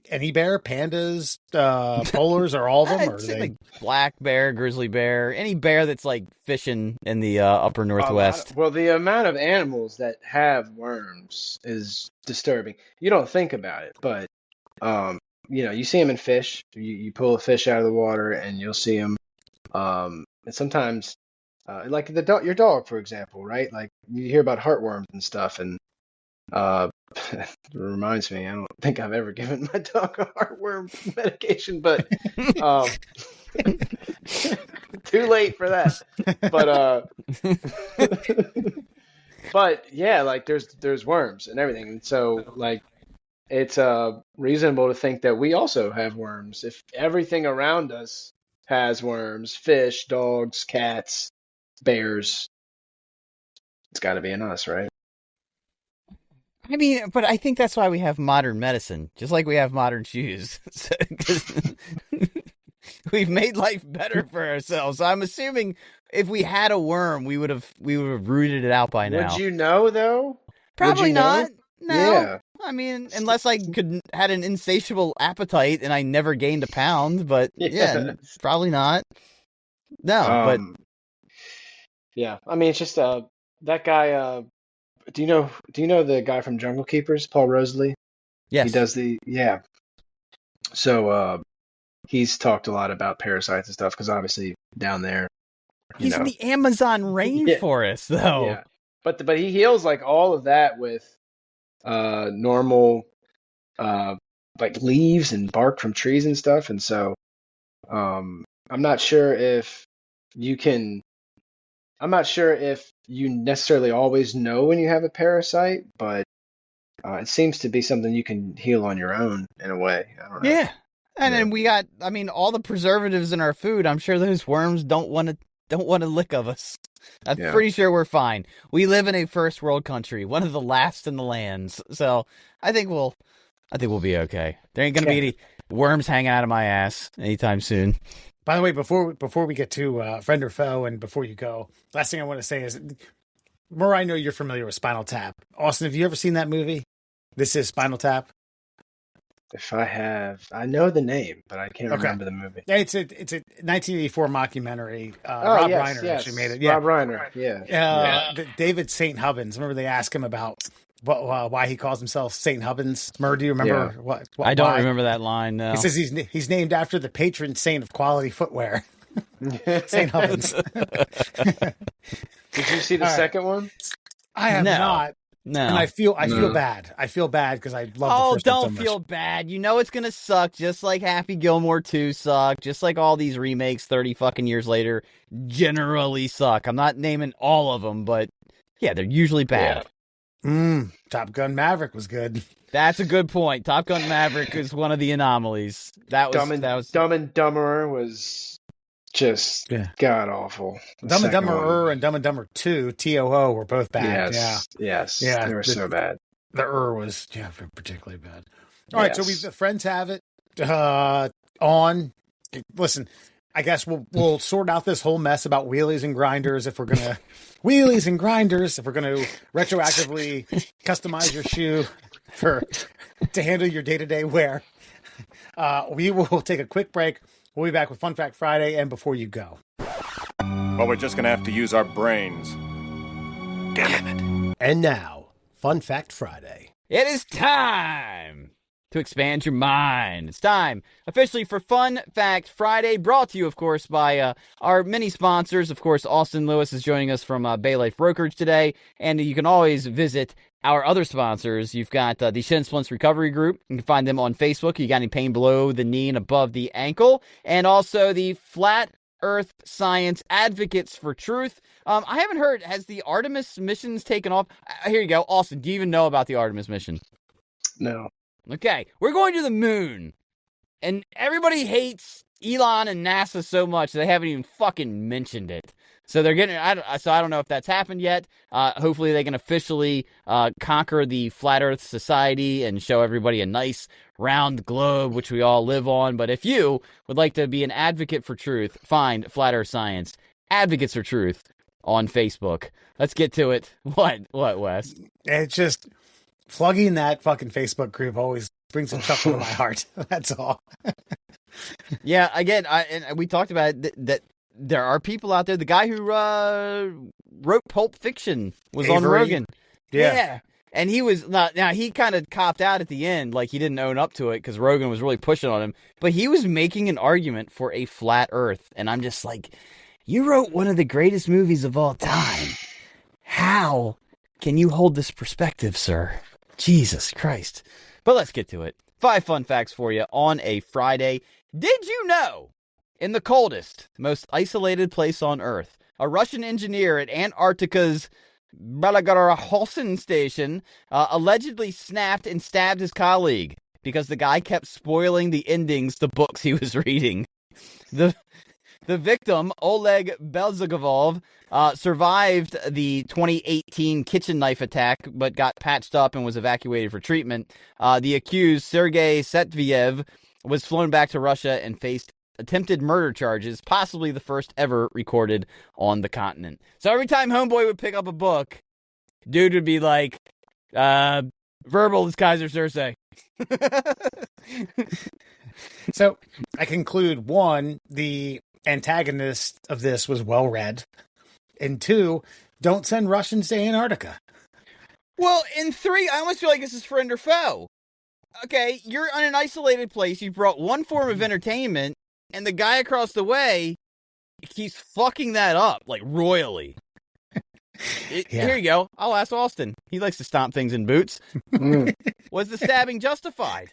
any bear, pandas, polars, or all of them? Or It's do they... like black bear, grizzly bear, any bear that's like fishing in the upper northwest. Well, the amount of animals that have worms is disturbing. You don't think about it, but you see them in fish. You pull a fish out of the water, and you'll see them. And sometimes, like your dog, for example, right? Like you hear about heartworms and stuff, and it reminds me, I don't think I've ever given my dog a heartworm medication, but too late for that. But yeah, like there's worms and everything, and so like it's reasonable to think that we also have worms. If everything around us has worms, fish, dogs, cats, bears, it's got to be in us, right? I mean, but I think that's why we have modern medicine, just like we have modern shoes. We've made life better for ourselves. So I'm assuming if we had a worm, we would have rooted it out by now. Would you know though? Probably not. Know? No. Yeah. I mean, unless I had an insatiable appetite and I never gained a pound, but yeah, probably not. No, but yeah. I mean, it's just that guy. Do you know the guy from Jungle Keepers, Paul Rosalie? yes, He does So he's talked a lot about parasites and stuff because obviously down there, he's in the Amazon rainforest, though. Yeah, but he heals like all of that with normal like leaves and bark from trees and stuff, and so I'm not sure if you can. I'm not sure if you necessarily always know when you have a parasite, but it seems to be something you can heal on your own in a way. I don't know. Yeah. And then we got, I mean, all the preservatives in our food. I'm sure those worms don't want to lick of us. I'm pretty sure we're fine. We live in a first world country, one of the last in the lands. So I think we'll be okay. There ain't gonna be any worms hanging out of my ass anytime soon. By the way, before we get to friend or foe, and before you go, last thing I want to say is, Murr, I know you're familiar with Spinal Tap. Austin, have you ever seen that movie? This is Spinal Tap. If I have, I know the name, but I can't remember the movie. It's a 1984 mockumentary. Rob Reiner actually made it. Yeah. Rob Reiner. Yeah. David St. Hubbins. Remember they asked him about why he calls himself St. Hubbins? Murr, do you remember what I don't remember that line. No. He says he's named after the patron saint of quality footwear. St. Hubbins. Did you see the second one? I have not. No. And I feel bad. I feel bad because I love the first one so don't much. feel bad. You know it's going to suck just like Happy Gilmore 2 sucked, just like all these remakes 30 fucking years later generally suck. I'm not naming all of them, but yeah, they're usually bad. Yeah. Top Gun Maverick was good. That's a good point. Top Gun Maverick is one of the anomalies. Dumb and Dumber was just god awful. Dumb and Dumber and Dumb and Dumber 2, TOO, were both bad. Yes. They were so bad. The was particularly bad. All right, so the friends have it on. Listen, I guess we'll sort out this whole mess about wheelies and grinders if we're gonna retroactively customize your shoe to handle your day-to-day wear. We will take a quick break. We'll be back with Fun Fact Friday and Before You Go. Well, we're just gonna have to use our brains. Damn it. And now, Fun Fact Friday. It is time to expand your mind. It's time officially for Fun Fact Friday, brought to you, of course, by our many sponsors. Of course, Austin Lewis is joining us from yLife Brokerage today, and you can always visit our other sponsors. You've got the Shin Splints Recovery Group. You can find them on Facebook. You got any pain below the knee and above the ankle, and also the Flat Earth Science Advocates for Truth. I haven't heard, has the Artemis missions taken off? Here you go. Austin, do you even know about the Artemis mission? No. Okay, we're going to the moon, and everybody hates Elon and NASA so much they haven't even fucking mentioned it. So they're getting. So I don't know if that's happened yet. Hopefully they can officially conquer the Flat Earth Society and show everybody a nice round globe, which we all live on. But if you would like to be an advocate for truth, find Flat Earth Science Advocates for Truth on Facebook. Let's get to it. What, Wes? It's just plugging that fucking Facebook group always brings a chuckle to my heart. That's all. Yeah, again, and we talked about it, that there are people out there. The guy who wrote Pulp Fiction was on Avery. Rogan. Yeah. And he was not. Now he kind of copped out at the end, like he didn't own up to it because Rogan was really pushing on him. But he was making an argument for a flat Earth, and I'm just like, you wrote one of the greatest movies of all time. How can you hold this perspective, sir? Jesus Christ! But let's get to it. 5 fun facts for you on a Friday. Did you know, in the coldest, most isolated place on Earth, a Russian engineer at Antarctica's Belgorod station allegedly snapped and stabbed his colleague because the guy kept spoiling the endings to books he was reading. The victim, Oleg Belzagov, survived the 2018 kitchen knife attack, but got patched up and was evacuated for treatment. The accused, Sergei Setviev, was flown back to Russia and faced attempted murder charges, possibly the first ever recorded on the continent. So every time Homeboy would pick up a book, dude would be like, verbal is Kaiser Soze. So I conclude, 1, the antagonist of this was well read, and 2, don't send Russians to Antarctica. Well, in 3, I almost feel like this is friend or foe. Okay, you're on an isolated place. You brought one form of entertainment, and the guy across the way keeps fucking that up, like, royally. Here you go. I'll ask Austin. He likes to stomp things in boots. Was the stabbing justified?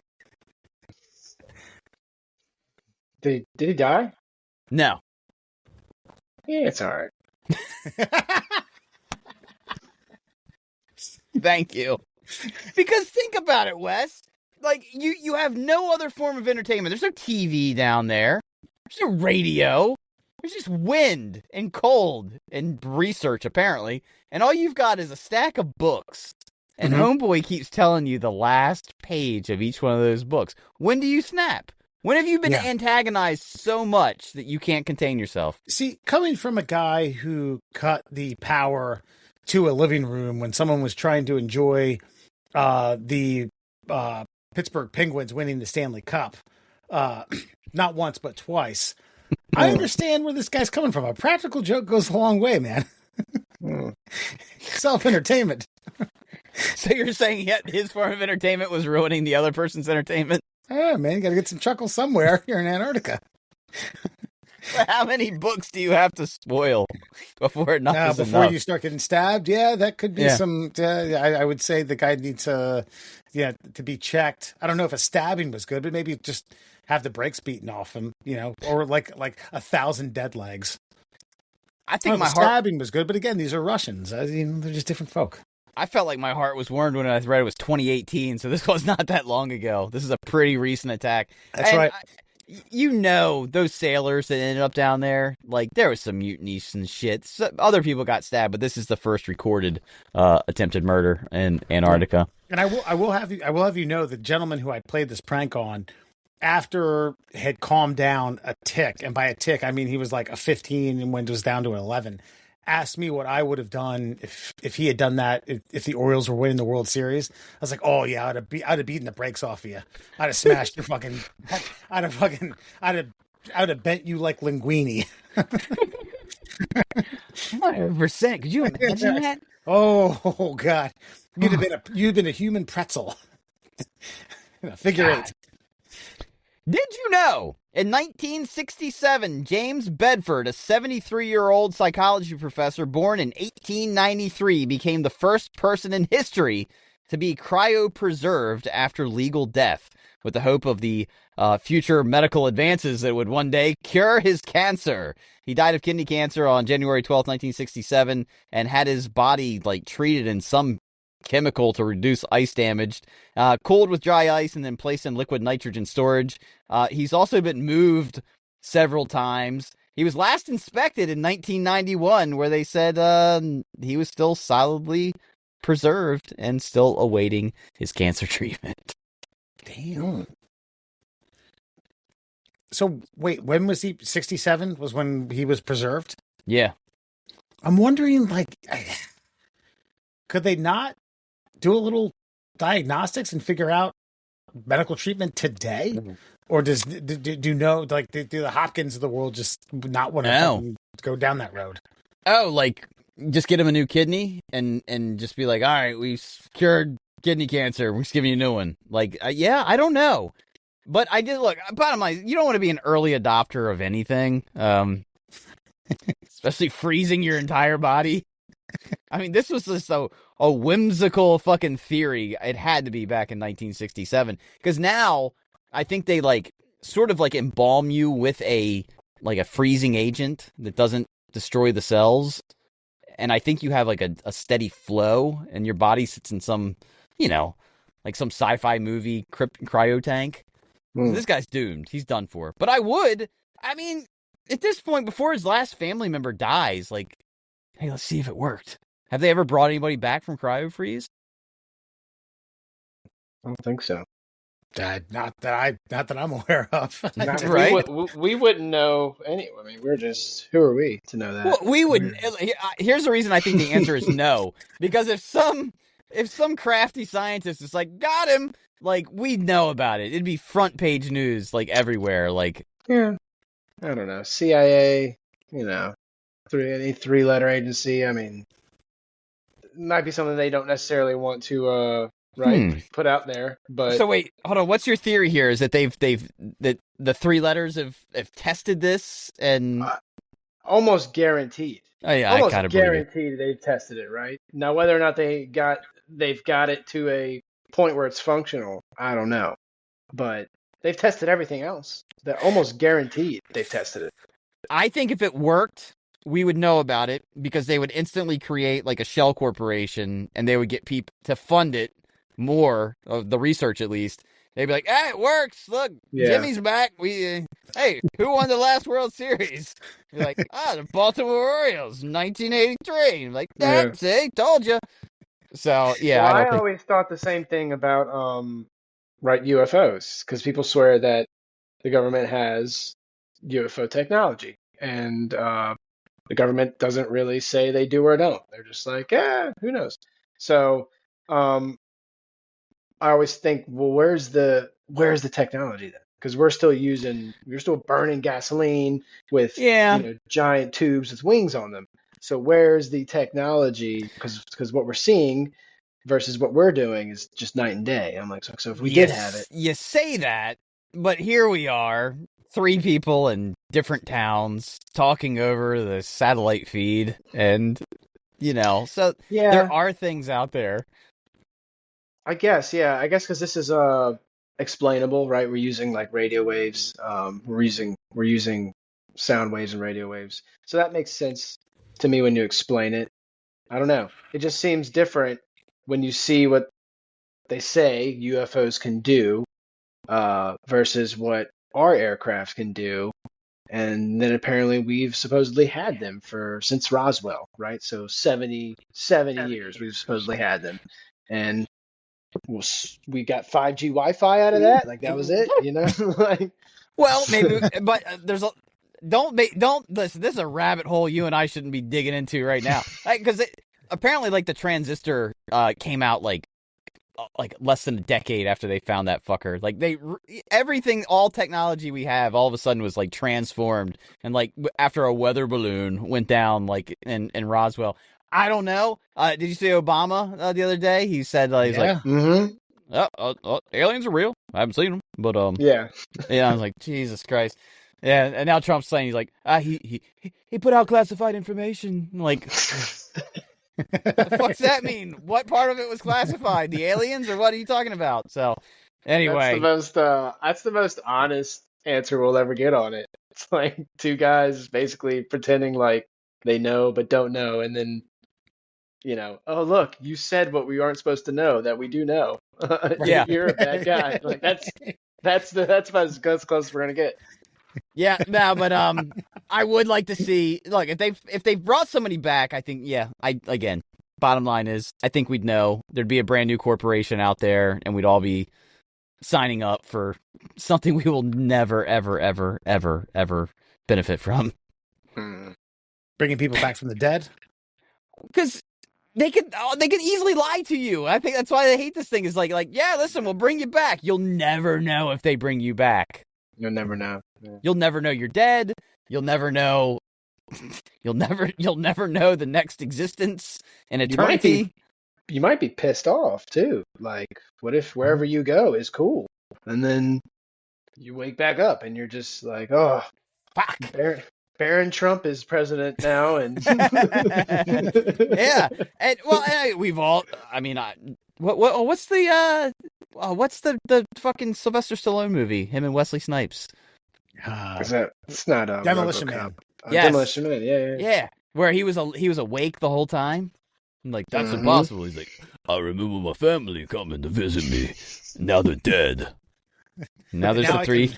Did he die? No. Yeah, it's all right. Thank you. Because think about it, Wes. Like, you have no other form of entertainment. There's no TV down there. There's no radio. There's just wind and cold and research, apparently. And all you've got is a stack of books. And Homeboy keeps telling you the last page of each one of those books. When do you snap? When have you been antagonized so much that you can't contain yourself? See, coming from a guy who cut the power to a living room when someone was trying to enjoy the Pittsburgh Penguins winning the Stanley Cup, not once but twice, I understand where this guy's coming from. A practical joke goes a long way, man. Self-entertainment. So you're saying his form of entertainment was ruining the other person's entertainment? Yeah, man, you got to get some chuckles somewhere here in Antarctica. How many books do you have to spoil before enough is before enough? you start getting stabbed? Yeah, that could be some. I would say the guy needs to be checked. I don't know if a stabbing was good, but maybe just have the brakes beaten off him, or like 1,000 dead legs. I think my stabbing was good, but again, these are Russians. They're just different folk. I felt like my heart was warmed when I read it was 2018, so this was not that long ago. This is a pretty recent attack. That's right. Those sailors that ended up down there, like, there was some mutinies and shit. So, other people got stabbed, but this is the first recorded attempted murder in Antarctica. And I will have you know, the gentleman who I played this prank on, after had calmed down a tick, and by a tick I mean he was like a 15 and when it was down to an 11, asked me what I would have done if he had done that if the Orioles were winning the World Series. I was like, oh yeah, I'd have beaten the brakes off of you. I'd have smashed your fucking. I'd have bent you like linguine. 100%. Could you imagine that? Oh God, you'd been a human pretzel. Figure eight. Did you know, in 1967, James Bedford, a 73-year-old psychology professor born in 1893, became the first person in history to be cryopreserved after legal death, with the hope of the future medical advances that would one day cure his cancer. He died of kidney cancer on January 12th, 1967, and had his body treated in some chemical to reduce ice damage, cooled with dry ice and then placed in liquid nitrogen storage. He's also been moved several times. He was last inspected in 1991, where they said he was still solidly preserved and still awaiting his cancer treatment. Damn. So wait, when was he? 67 was when he was preserved? Yeah. I'm wondering, like, could they not do a little diagnostics and figure out medical treatment today? Or do you know, like, do the Hopkins of the world just not want to go down that road? Oh, like, just get him a new kidney and just be like, all right, we've cured kidney cancer. We're just giving you a new one. Like, yeah, I don't know. But I did look, bottom line, you don't want to be an early adopter of anything, especially freezing your entire body. I mean, this was just a whimsical fucking theory. It had to be back in 1967. Because now, I think they, like, sort of, like, embalm you with a freezing agent that doesn't destroy the cells. And I think you have, like, a steady flow, and your body sits in some, like some sci-fi movie cryo tank. So this guy's doomed. He's done for. But I mean, at this point, before his last family member dies, like, hey, let's see if it worked. Have they ever brought anybody back from cryo freeze? I don't think so. Not that I'm aware of. Right? We wouldn't know anyway. I mean, who are we to know that? Well, we wouldn't. Here's the reason I think the answer is no. Because if some crafty scientist is like, got him, like, we'd know about it. It'd be front page news, like, everywhere. Like, yeah, I don't know. CIA, any three-letter agency. I mean, it might be something they don't necessarily want to put out there. But so wait, hold on. What's your theory here? Is that that the three letters have tested this and almost guaranteed. Oh yeah, almost I kind of guaranteed they've tested it, right? Now, whether or not they've got it to a point where it's functional, I don't know. But they've tested everything else. They're almost guaranteed they've tested it. I think if it worked, we would know about it because they would instantly create like a shell corporation and they would get people to fund it more, of the research at least. They'd be like, hey, it works. Look, Jimmy's back. Hey, who won the last World Series? You're like, the Baltimore Orioles, 1983. Like, see, told you. So, yeah. Well, I always thought the same thing about UFOs, because people swear that the government has UFO technology, and the government doesn't really say they do or don't. They're just like, who knows? So I always think, well, where's the technology then? Because we're still burning gasoline with giant tubes with wings on them. So where's the technology? Because what we're seeing versus what we're doing is just night and day. I'm like, so if we did have it, you say that, but here we are, 3 people in different towns talking over the satellite feed, and so there are things out there. I guess because this is explainable, right? We're using like radio waves. We're using sound waves and radio waves, so that makes sense to me when you explain it. I don't know. It just seems different when you see what they say UFOs can do versus what our aircraft can do. And then apparently we've supposedly had them since Roswell, right? So 70 years we've supposedly had them. And we got 5G Wi-Fi out of that. Like, that was it, like, well, maybe, but don't listen. This is a rabbit hole you and I shouldn't be digging into right now, because apparently, like, the transistor came out like less than a decade after they found that fucker. Like, everything, all technology we have, all of a sudden was like transformed, and like after a weather balloon went down, like in Roswell. I don't know. Did you see Obama the other day? He said he's like, aliens are real. I haven't seen them, but yeah. I was like, Jesus Christ. Yeah, and now Trump's saying he's like, he put out classified information. I'm like, what the fuck's that mean? What part of it was classified? The aliens, or what are you talking about? So, anyway, that's the most honest answer we'll ever get on it. It's like 2 guys basically pretending like they know but don't know, and then oh, look, you said what we aren't supposed to know that we do know. Yeah, you're a bad guy. Like, that's about as close as we're gonna get. Yeah, no, but I would like to see. Look, if they brought somebody back, I think again, bottom line is I think we'd know there'd be a brand new corporation out there, and we'd all be signing up for something we will never, ever, ever, ever, ever benefit from. Bringing people back from the dead. Because they could easily lie to you. I think that's why they hate this thing. Is like, yeah, listen, we'll bring you back. You'll never know if they bring you back. You'll never know. Yeah. You'll never know you're dead. You'll never know. You'll never know the next existence in eternity. You might be pissed off too. Like, what if wherever you go is cool, and then you wake back up and you're just like, oh, Fuck. Barron Trump is president now, and yeah, and we've all. I mean, what's the fucking Sylvester Stallone movie? Him and Wesley Snipes. It's not a Demolition RoboCop. Man. Yes. Demolition Man. Yeah. Where he was awake the whole time. I'm like, that's impossible. He's like, I remember my family coming to visit me. Now they're dead. Now there's the three.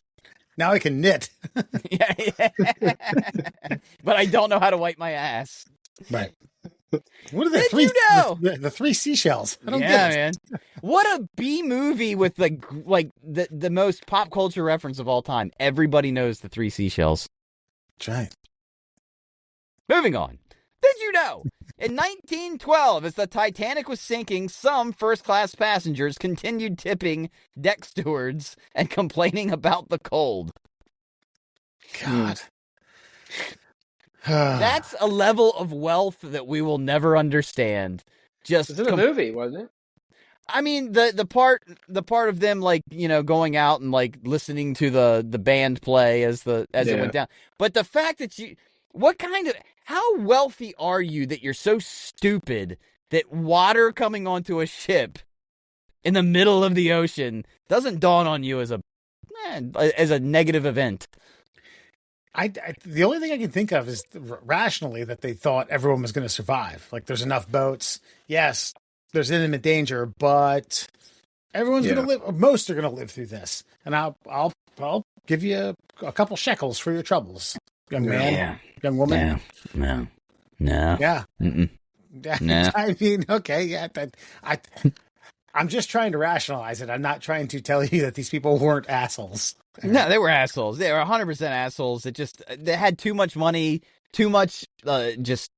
Now I can knit. Yeah. But I don't know how to wipe my ass. Right. What are the Did three? you know? The three seashells. I don't get it. Man. What a B movie with the most pop culture reference of all time. Everybody knows the three seashells. That's right. Moving on. Did you know? In 1912, as the Titanic was sinking, some first-class passengers continued tipping deck stewards and complaining about the cold. God. That's a level of wealth that we will never understand. It was in a movie, wasn't it? I mean, the part of them going out and listening to the band play as it went down. But the fact that how wealthy are you that you're so stupid that water coming onto a ship in the middle of the ocean doesn't dawn on you as a negative event? The only thing I can think of is rationally that they thought everyone was going to survive. Like, there's enough boats. Yes, there's imminent danger, but everyone's going to live. Or most are going to live through this, and I'll give you a couple shekels for your troubles, young man, young woman. No. Yeah. Mm-mm. No. I mean, okay, yeah. I'm just trying to rationalize it. I'm not trying to tell you that these people weren't assholes. No, they were assholes. They were 100% assholes. They had too much money, too much, just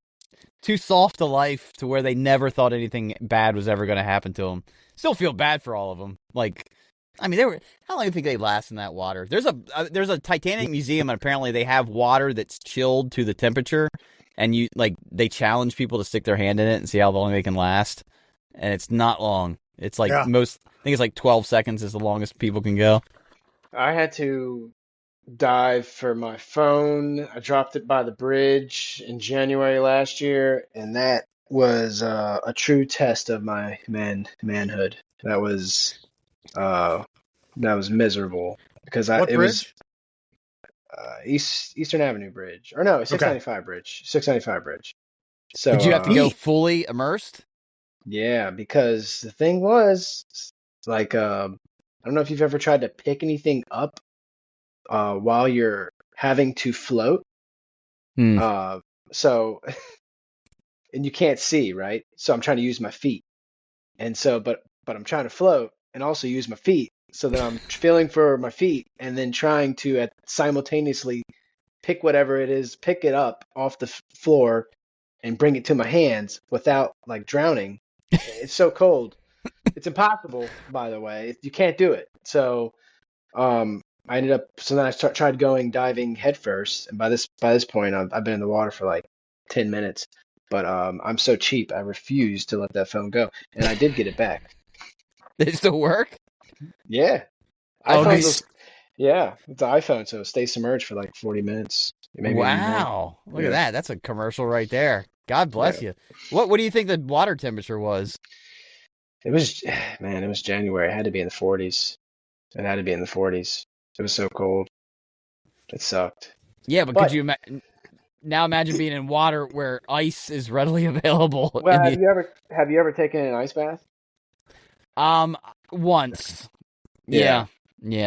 too soft a life to where they never thought anything bad was ever going to happen to them. Still feel bad for all of them. How long do you think they last in that water? There's a Titanic museum, and apparently they have water that's chilled to the temperature, and they challenge people to stick their hand in it and see how long they can last. And it's not long. It's I think it's 12 seconds is the longest people can go. I had to dive for my phone. I dropped it by the bridge in January last year, and that was a true test of my manhood. That was miserable because it was Eastern Avenue Bridge, or no, 695 Bridge. 695 Bridge. So did you have to go fully immersed? Yeah, because the thing was, I don't know if you've ever tried to pick anything up while you're having to float. So, and you can't see, right? So I'm trying to use my feet. And so, but I'm trying to float and also use my feet. So then I'm feeling for my feet and then trying to simultaneously pick whatever it is, pick it up off the floor and bring it to my hands without drowning. It's so cold. It's impossible, by the way. You can't do it. So I ended up. So then I tried going diving headfirst, and by this point, I've been in the water for 10 minutes. But I'm so cheap, I refused to let that phone go, and I did get it back. Did it still work? Yeah. Oh, it's an iPhone, so it stays submerged for 40 minutes. Wow! Look at that. That's a commercial right there. God bless you. What do you think the water temperature was? It was January. It had to be in the 40s. It was so cold. It sucked. Yeah, but could you now imagine being in water where ice is readily available? Well, have you ever taken an ice bath? Once. Yeah.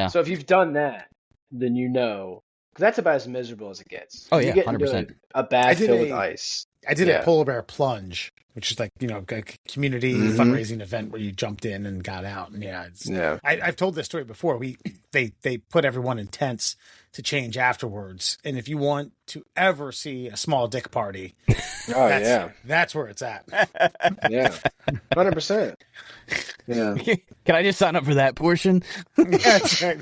So if you've done that, then you know, That's about as miserable as it gets. Oh, You yeah, get into 100%. a I bath did filled with a- ice. I did Yeah. a polar bear plunge, which is like, a community Mhm. fundraising event where you jumped in and got out. And Yeah. I've told this story before. They put everyone in tents to change afterwards. And if you want to ever see a small dick party, that's where it's at. Yeah. 100%. Yeah. Can I just sign up for that portion? That's right.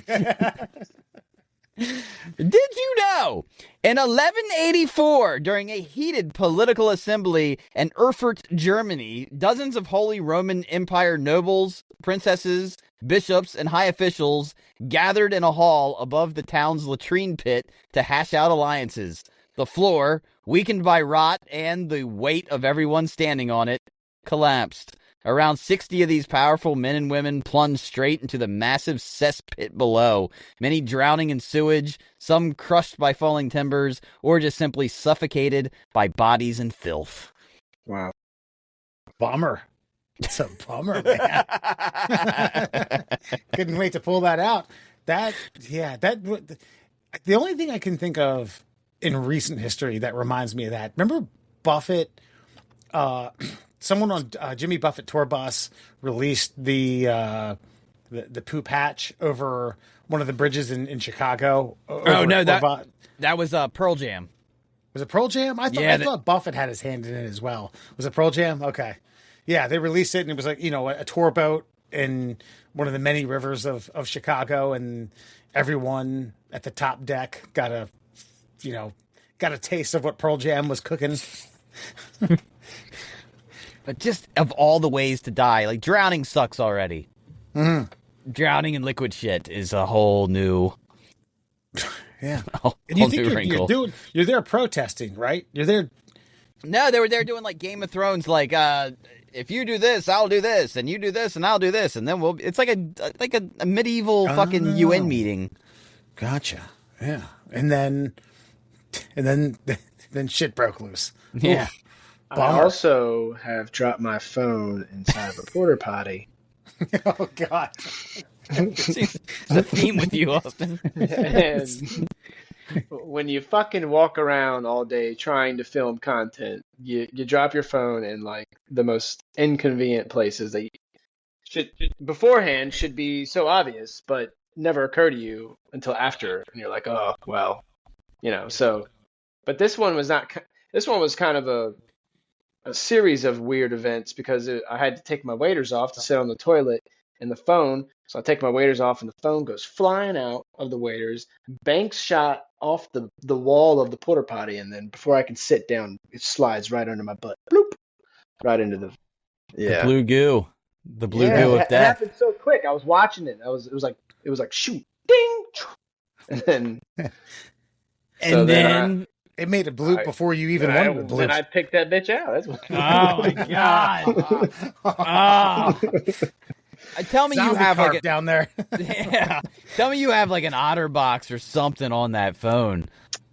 Did you know? In 1184, during a heated political assembly in Erfurt, Germany, dozens of Holy Roman Empire nobles, princesses, bishops, and high officials gathered in a hall above the town's latrine pit to hash out alliances. The floor, weakened by rot and the weight of everyone standing on it, collapsed. Around 60 of these powerful men and women plunged straight into the massive cesspit below, many drowning in sewage, some crushed by falling timbers, or just simply suffocated by bodies and filth. Wow. Bummer. It's a bummer, man. Couldn't wait to pull that out. The only thing I can think of in recent history that reminds me of that. Remember Buffett? Someone on Jimmy Buffett tour bus released the poop hatch over one of the bridges in Chicago. That was Pearl Jam. Was it Pearl Jam? I thought Buffett had his hand in it as well. Was it Pearl Jam? Okay. Yeah, they released it and it was like, a tour boat in one of the many rivers of Chicago, and everyone at the top deck got a taste of what Pearl Jam was cooking. But just of all the ways to die, like drowning sucks already. Mm-hmm. Drowning in liquid shit is a whole new, yeah. whole And you new think wrinkle. you're there protesting, right? You're there. No, they were there doing like Game of Thrones, like if you do this, I'll do this, and you do this, and I'll do this, and then it's like a medieval fucking UN meeting. Gotcha. Yeah, and then shit broke loose. Yeah. Oof. I also have dropped my phone inside of a porta potty. Oh God. It's a theme with you, Austin. And when you fucking walk around all day trying to film content, you drop your phone in like the most inconvenient places that should be so obvious, but never occur to you until after, and you're like, oh well, So, but this one was not. This one was kind of a series of weird events because I had to take my waders off to sit on the toilet and the phone. So I take my waders off and the phone goes flying out of the waders, banks shot off the wall of the porta potty, and then before I can sit down, it slides right under my butt. Bloop! Right into the blue goo. The blue goo of It death. happened so quick. I was watching it. It was like shoot, ding, and then It made a bloop before you even wanted to bloop. Then I picked that bitch out. That's what. Oh my God! Tell me you Zombie have carp like down there. yeah. Tell me you have like an OtterBox or something on that phone.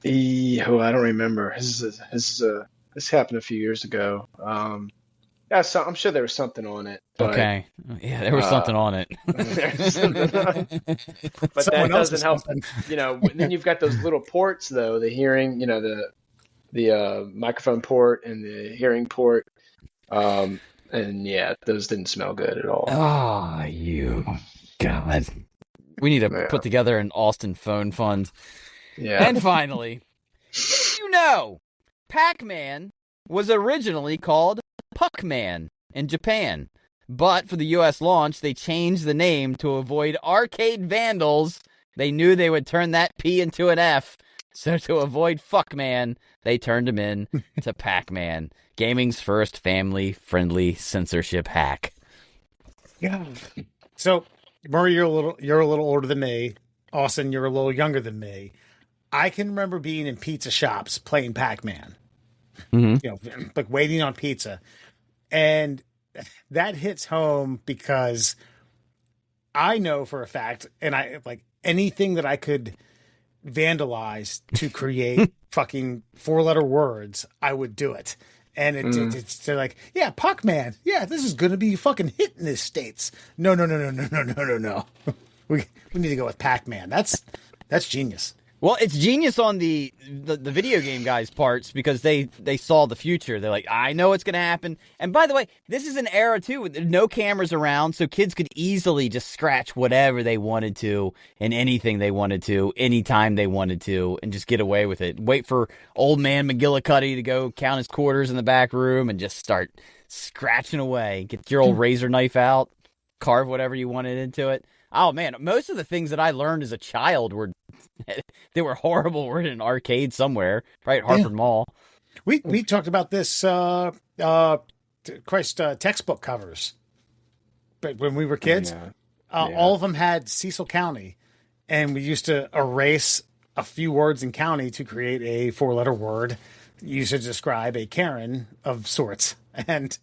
I don't remember. This happened a few years ago. Yeah, so I'm sure there was something on it. But, Okay. Yeah, there was something on it. but that doesn't help. Then you've got those little ports though. The hearing, the microphone port and the hearing port. And yeah, those didn't smell good at all. Oh, you God. We need to put together an Austin phone fund. Yeah. And finally, Pac-Man was originally called Puck-Man in Japan. But for the U.S. launch, they changed the name to avoid arcade vandals. They knew they would turn that P into an F. So to avoid Fuckman, they turned him in to Pac-Man, gaming's first family-friendly censorship hack. Yeah. So, Murray, you're a little older than me. Austin, you're a little younger than me. I can remember being in pizza shops playing Pac-Man. Mm-hmm. Like waiting on pizza. And that hits home because I know for a fact, and I like anything that I could vandalize to create fucking 4-letter words, I would do it. And they're like, yeah, Pac-Man. Yeah, this is going to be fucking hit in the States. No. We need to go with Pac-Man. That's genius. Well, it's genius on the video game guys' parts because they saw the future. They're like, I know what's going to happen. And by the way, this is an era, too, with no cameras around, so kids could easily just scratch whatever they wanted to and anything they wanted to, anytime they wanted to, and just get away with it. Wait for old man McGillicuddy to go count his quarters in the back room and just start scratching away. Get your old razor knife out, carve whatever you wanted into it. Oh, man, most of the things that I learned as a child were they were horrible. We're in an arcade somewhere, right? Harford Mall. We talked about this, textbook covers. But when we were kids, all of them had Cecil County. And we used to erase a few words in county to create a 4-letter word used to describe a Karen of sorts. And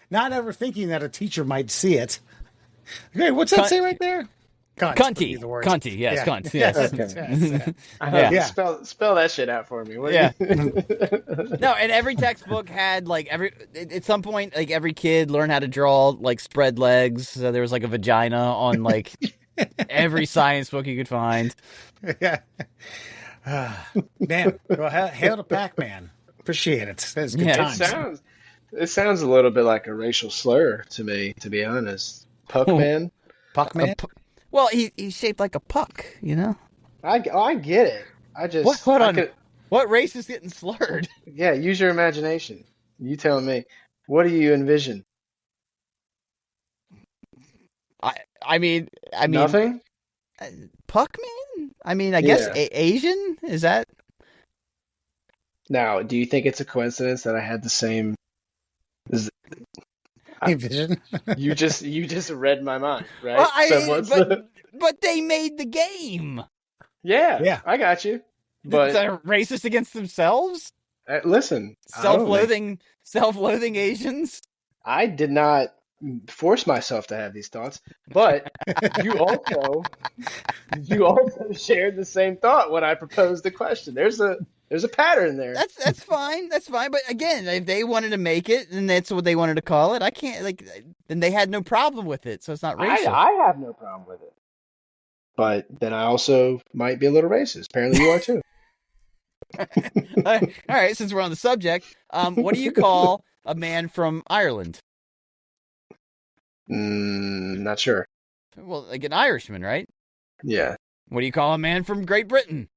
not ever thinking that a teacher might see it. Okay, what's that say right there? Cunty. Cunty, yes, cunt. Yes. Okay. Spell that shit out for me. Yeah. No, and every textbook had at some point, every kid learned how to draw spread legs. So there was a vagina on every science book you could find. Yeah. Man, well, hail to Pac-Man. Appreciate it. That's good times. It sounds a little bit like a racial slur to me, to be honest. Puckman? Puckman? Well, he's shaped like a puck, you know? I get it. I just... What race is getting slurred? Yeah, use your imagination. You tell me. What do you envision? I mean... Nothing? Puckman? I mean, I guess Asian? Is that... Now, do you think it's a coincidence that I had the same... vision? You just read my mind, right? Well, but they made the game. Yeah, I got you. But they're racist against themselves. Listen, self-loathing Asians. I did not force myself to have these thoughts, but you also shared the same thought when I proposed the question. There's a pattern there. That's fine. That's fine. But again, if they wanted to make it, and that's what they wanted to call it, I can't then they had no problem with it, so it's not racial. I have no problem with it. But then I also might be a little racist. Apparently, you are too. All right. Since we're on the subject, what do you call a man from Ireland? Not sure. Well, an Irishman, right? Yeah. What do you call a man from Great Britain?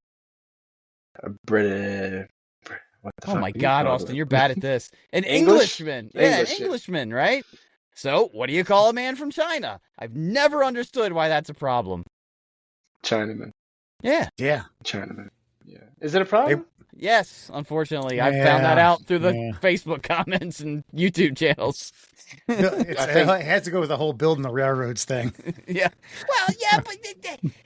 A British. What the fuck? Oh my God, Austin, you're bad at this. An Englishman. Yeah, an Englishman, right? So, what do you call a man from China? I've never understood why that's a problem. Chinaman. Yeah. Chinaman. Yeah. Is it a problem? Yes, unfortunately. I found that out through the Facebook comments and YouTube channels. It has to go with the whole building the railroads thing. Yeah. Well, yeah, but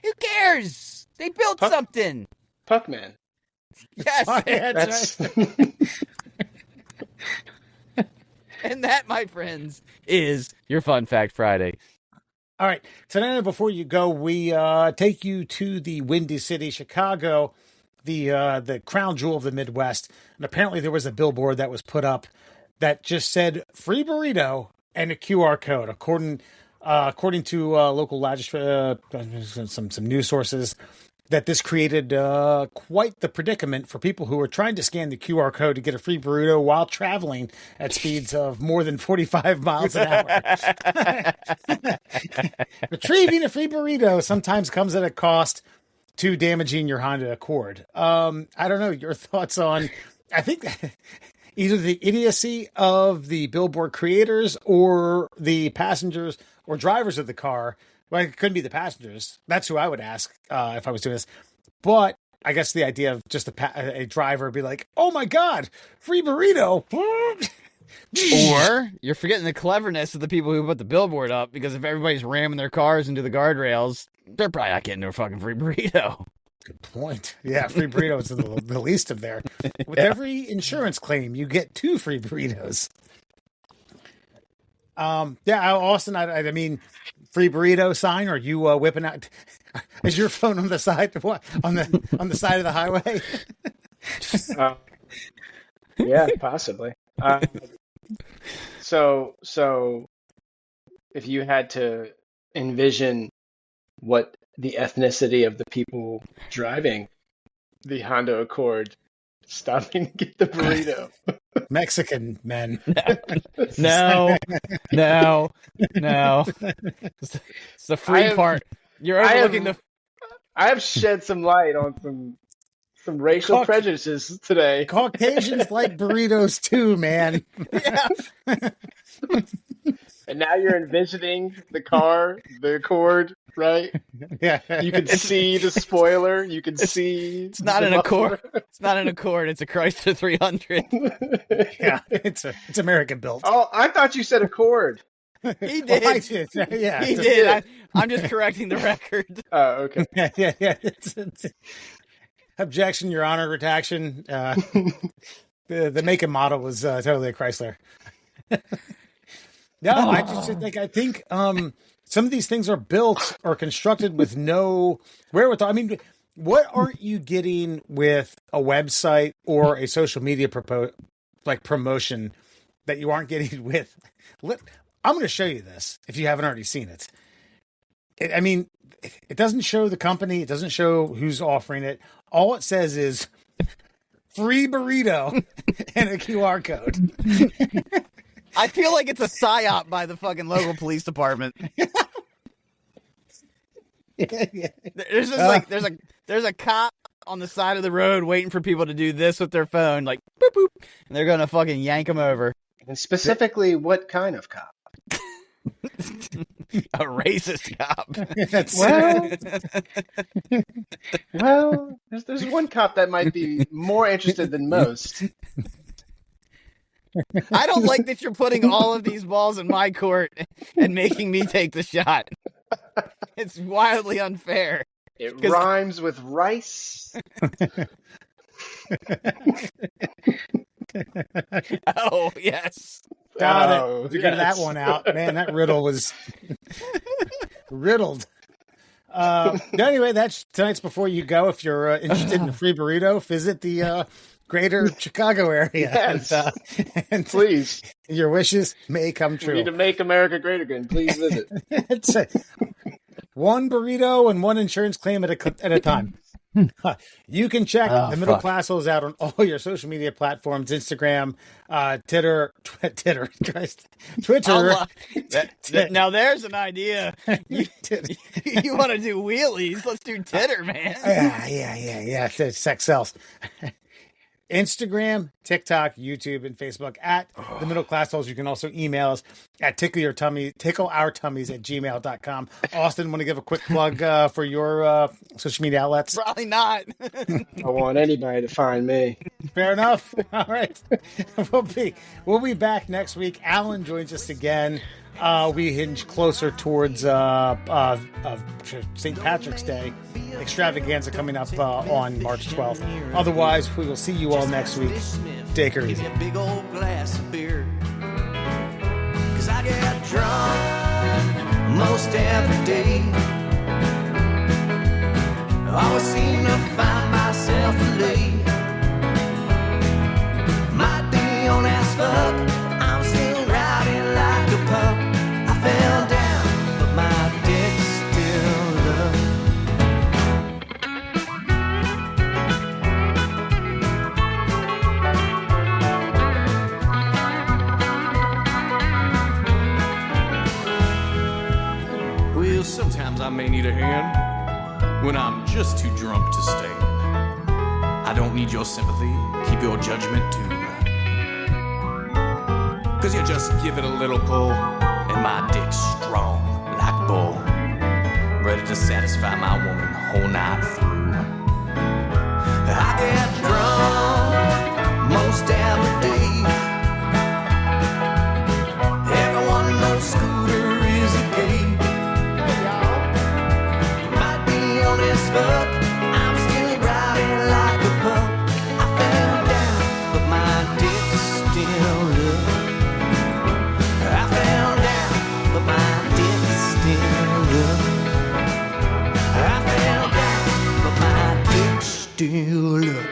who cares? They built something. Puckman. Yes. That's And that, my friends, is your Fun Fact Friday. All right. So now, before you go, we take you to the Windy City, Chicago, the crown jewel of the Midwest. And apparently there was a billboard that was put up that just said free burrito and a QR code. According to local some news sources, that this created quite the predicament for people who were trying to scan the QR code to get a free burrito while traveling at speeds of more than 45 miles an hour. Retrieving a free burrito sometimes comes at a cost to damaging your Honda Accord. I don't know, your thoughts on, I think either the idiocy of the billboard creators or the passengers or drivers of the car. Well, it couldn't be the passengers. That's who I would ask if I was doing this. But I guess the idea of just a driver be like, oh my God, free burrito. Or you're forgetting the cleverness of the people who put the billboard up, because if everybody's ramming their cars into the guardrails, they're probably not getting no fucking free burrito. Good point. Yeah, free burrito is the least of there. With every insurance claim, you get 2 free burritos. Austin, I mean, free burrito sign? Are you whipping out? Is your phone on the side? What on the side of the highway? Yeah, possibly. So if you had to envision what the ethnicity of the people driving the Honda Accord stopping to get the burrito. Mexican men. No. It's the free part. You're overlooking the. I have shed some light on some racial prejudices today. Caucasians like burritos too, man. Yeah. And now you're envisioning the car, the Accord, right? Yeah. You can see the spoiler. You can see. It's not an Accord. It's not an Accord. It's a Chrysler 300. Yeah, it's American built. Oh, I thought you said Accord. He did. Well, I did. Yeah, He did. I'm just correcting the record. Oh, okay. Yeah. It's objection, Your Honor, retraction. The make and model was totally a Chrysler. No, I think some of these things are built or constructed with no wherewithal. I mean, what aren't you getting with a website or a social media promotion that you aren't getting with? I'm going to show you this if you haven't already seen it. It doesn't show the company. It doesn't show who's offering it. All it says is free burrito and a QR code. I feel like it's a psyop by the fucking local police department. Yeah. There's just there's a cop on the side of the road waiting for people to do this with their phone, like boop boop, and they're gonna fucking yank them over. And specifically, what kind of cop? A racist cop. Well, there's one cop that might be more interested than most. I don't like that you're putting all of these balls in my court and making me take the shot. It's wildly unfair. It rhymes with rice. Oh, yes. Got it. Figured that one out. Man, that riddle was riddled. Anyway, that's tonight's Before You Go. If you're interested in a free burrito, visit the greater Chicago area. Yes. And Please. Your wishes may come true. We need to make America great again. Please visit. It's one burrito and one insurance claim at a time. You can check the Middle Class Holes out on all your social media platforms: Instagram, Twitter. Now there's an idea. You want to do wheelies? Let's do Titter, man. Yeah. Sex sells. Instagram, TikTok, YouTube, and Facebook at the Middle Class Holes. You can also email us at tickleourtummies@gmail.com. Austin, want to give a quick plug for your social media outlets? Probably not. I want anybody to find me. Fair enough. All right. We'll be back next week. Alan joins us again. We hinge closer towards St. Patrick's Day extravaganza coming up on March 12th. Otherwise, we will see you all next week. Take her easy. A big old glass of beer. 'Cause I get drunk most every day. I always seem to find myself late. Might be on as fuck. I'm still riding like a pup. I fell down, but my dick's still up. Well, sometimes I may need a hand when I'm just too drunk to stand. I don't need your sympathy, keep your judgment too. 'Cause you just give it a little pull, and my dick's strong like bull, ready to satisfy my woman whole night through. I get drunk most every day. Everyone knows Scooter is a gay. Might be on as fuck, I'm still riding like a pup. I fell down, but my dick's still up. I fell down, but my dick's still up. I fell down, but my dick's still up.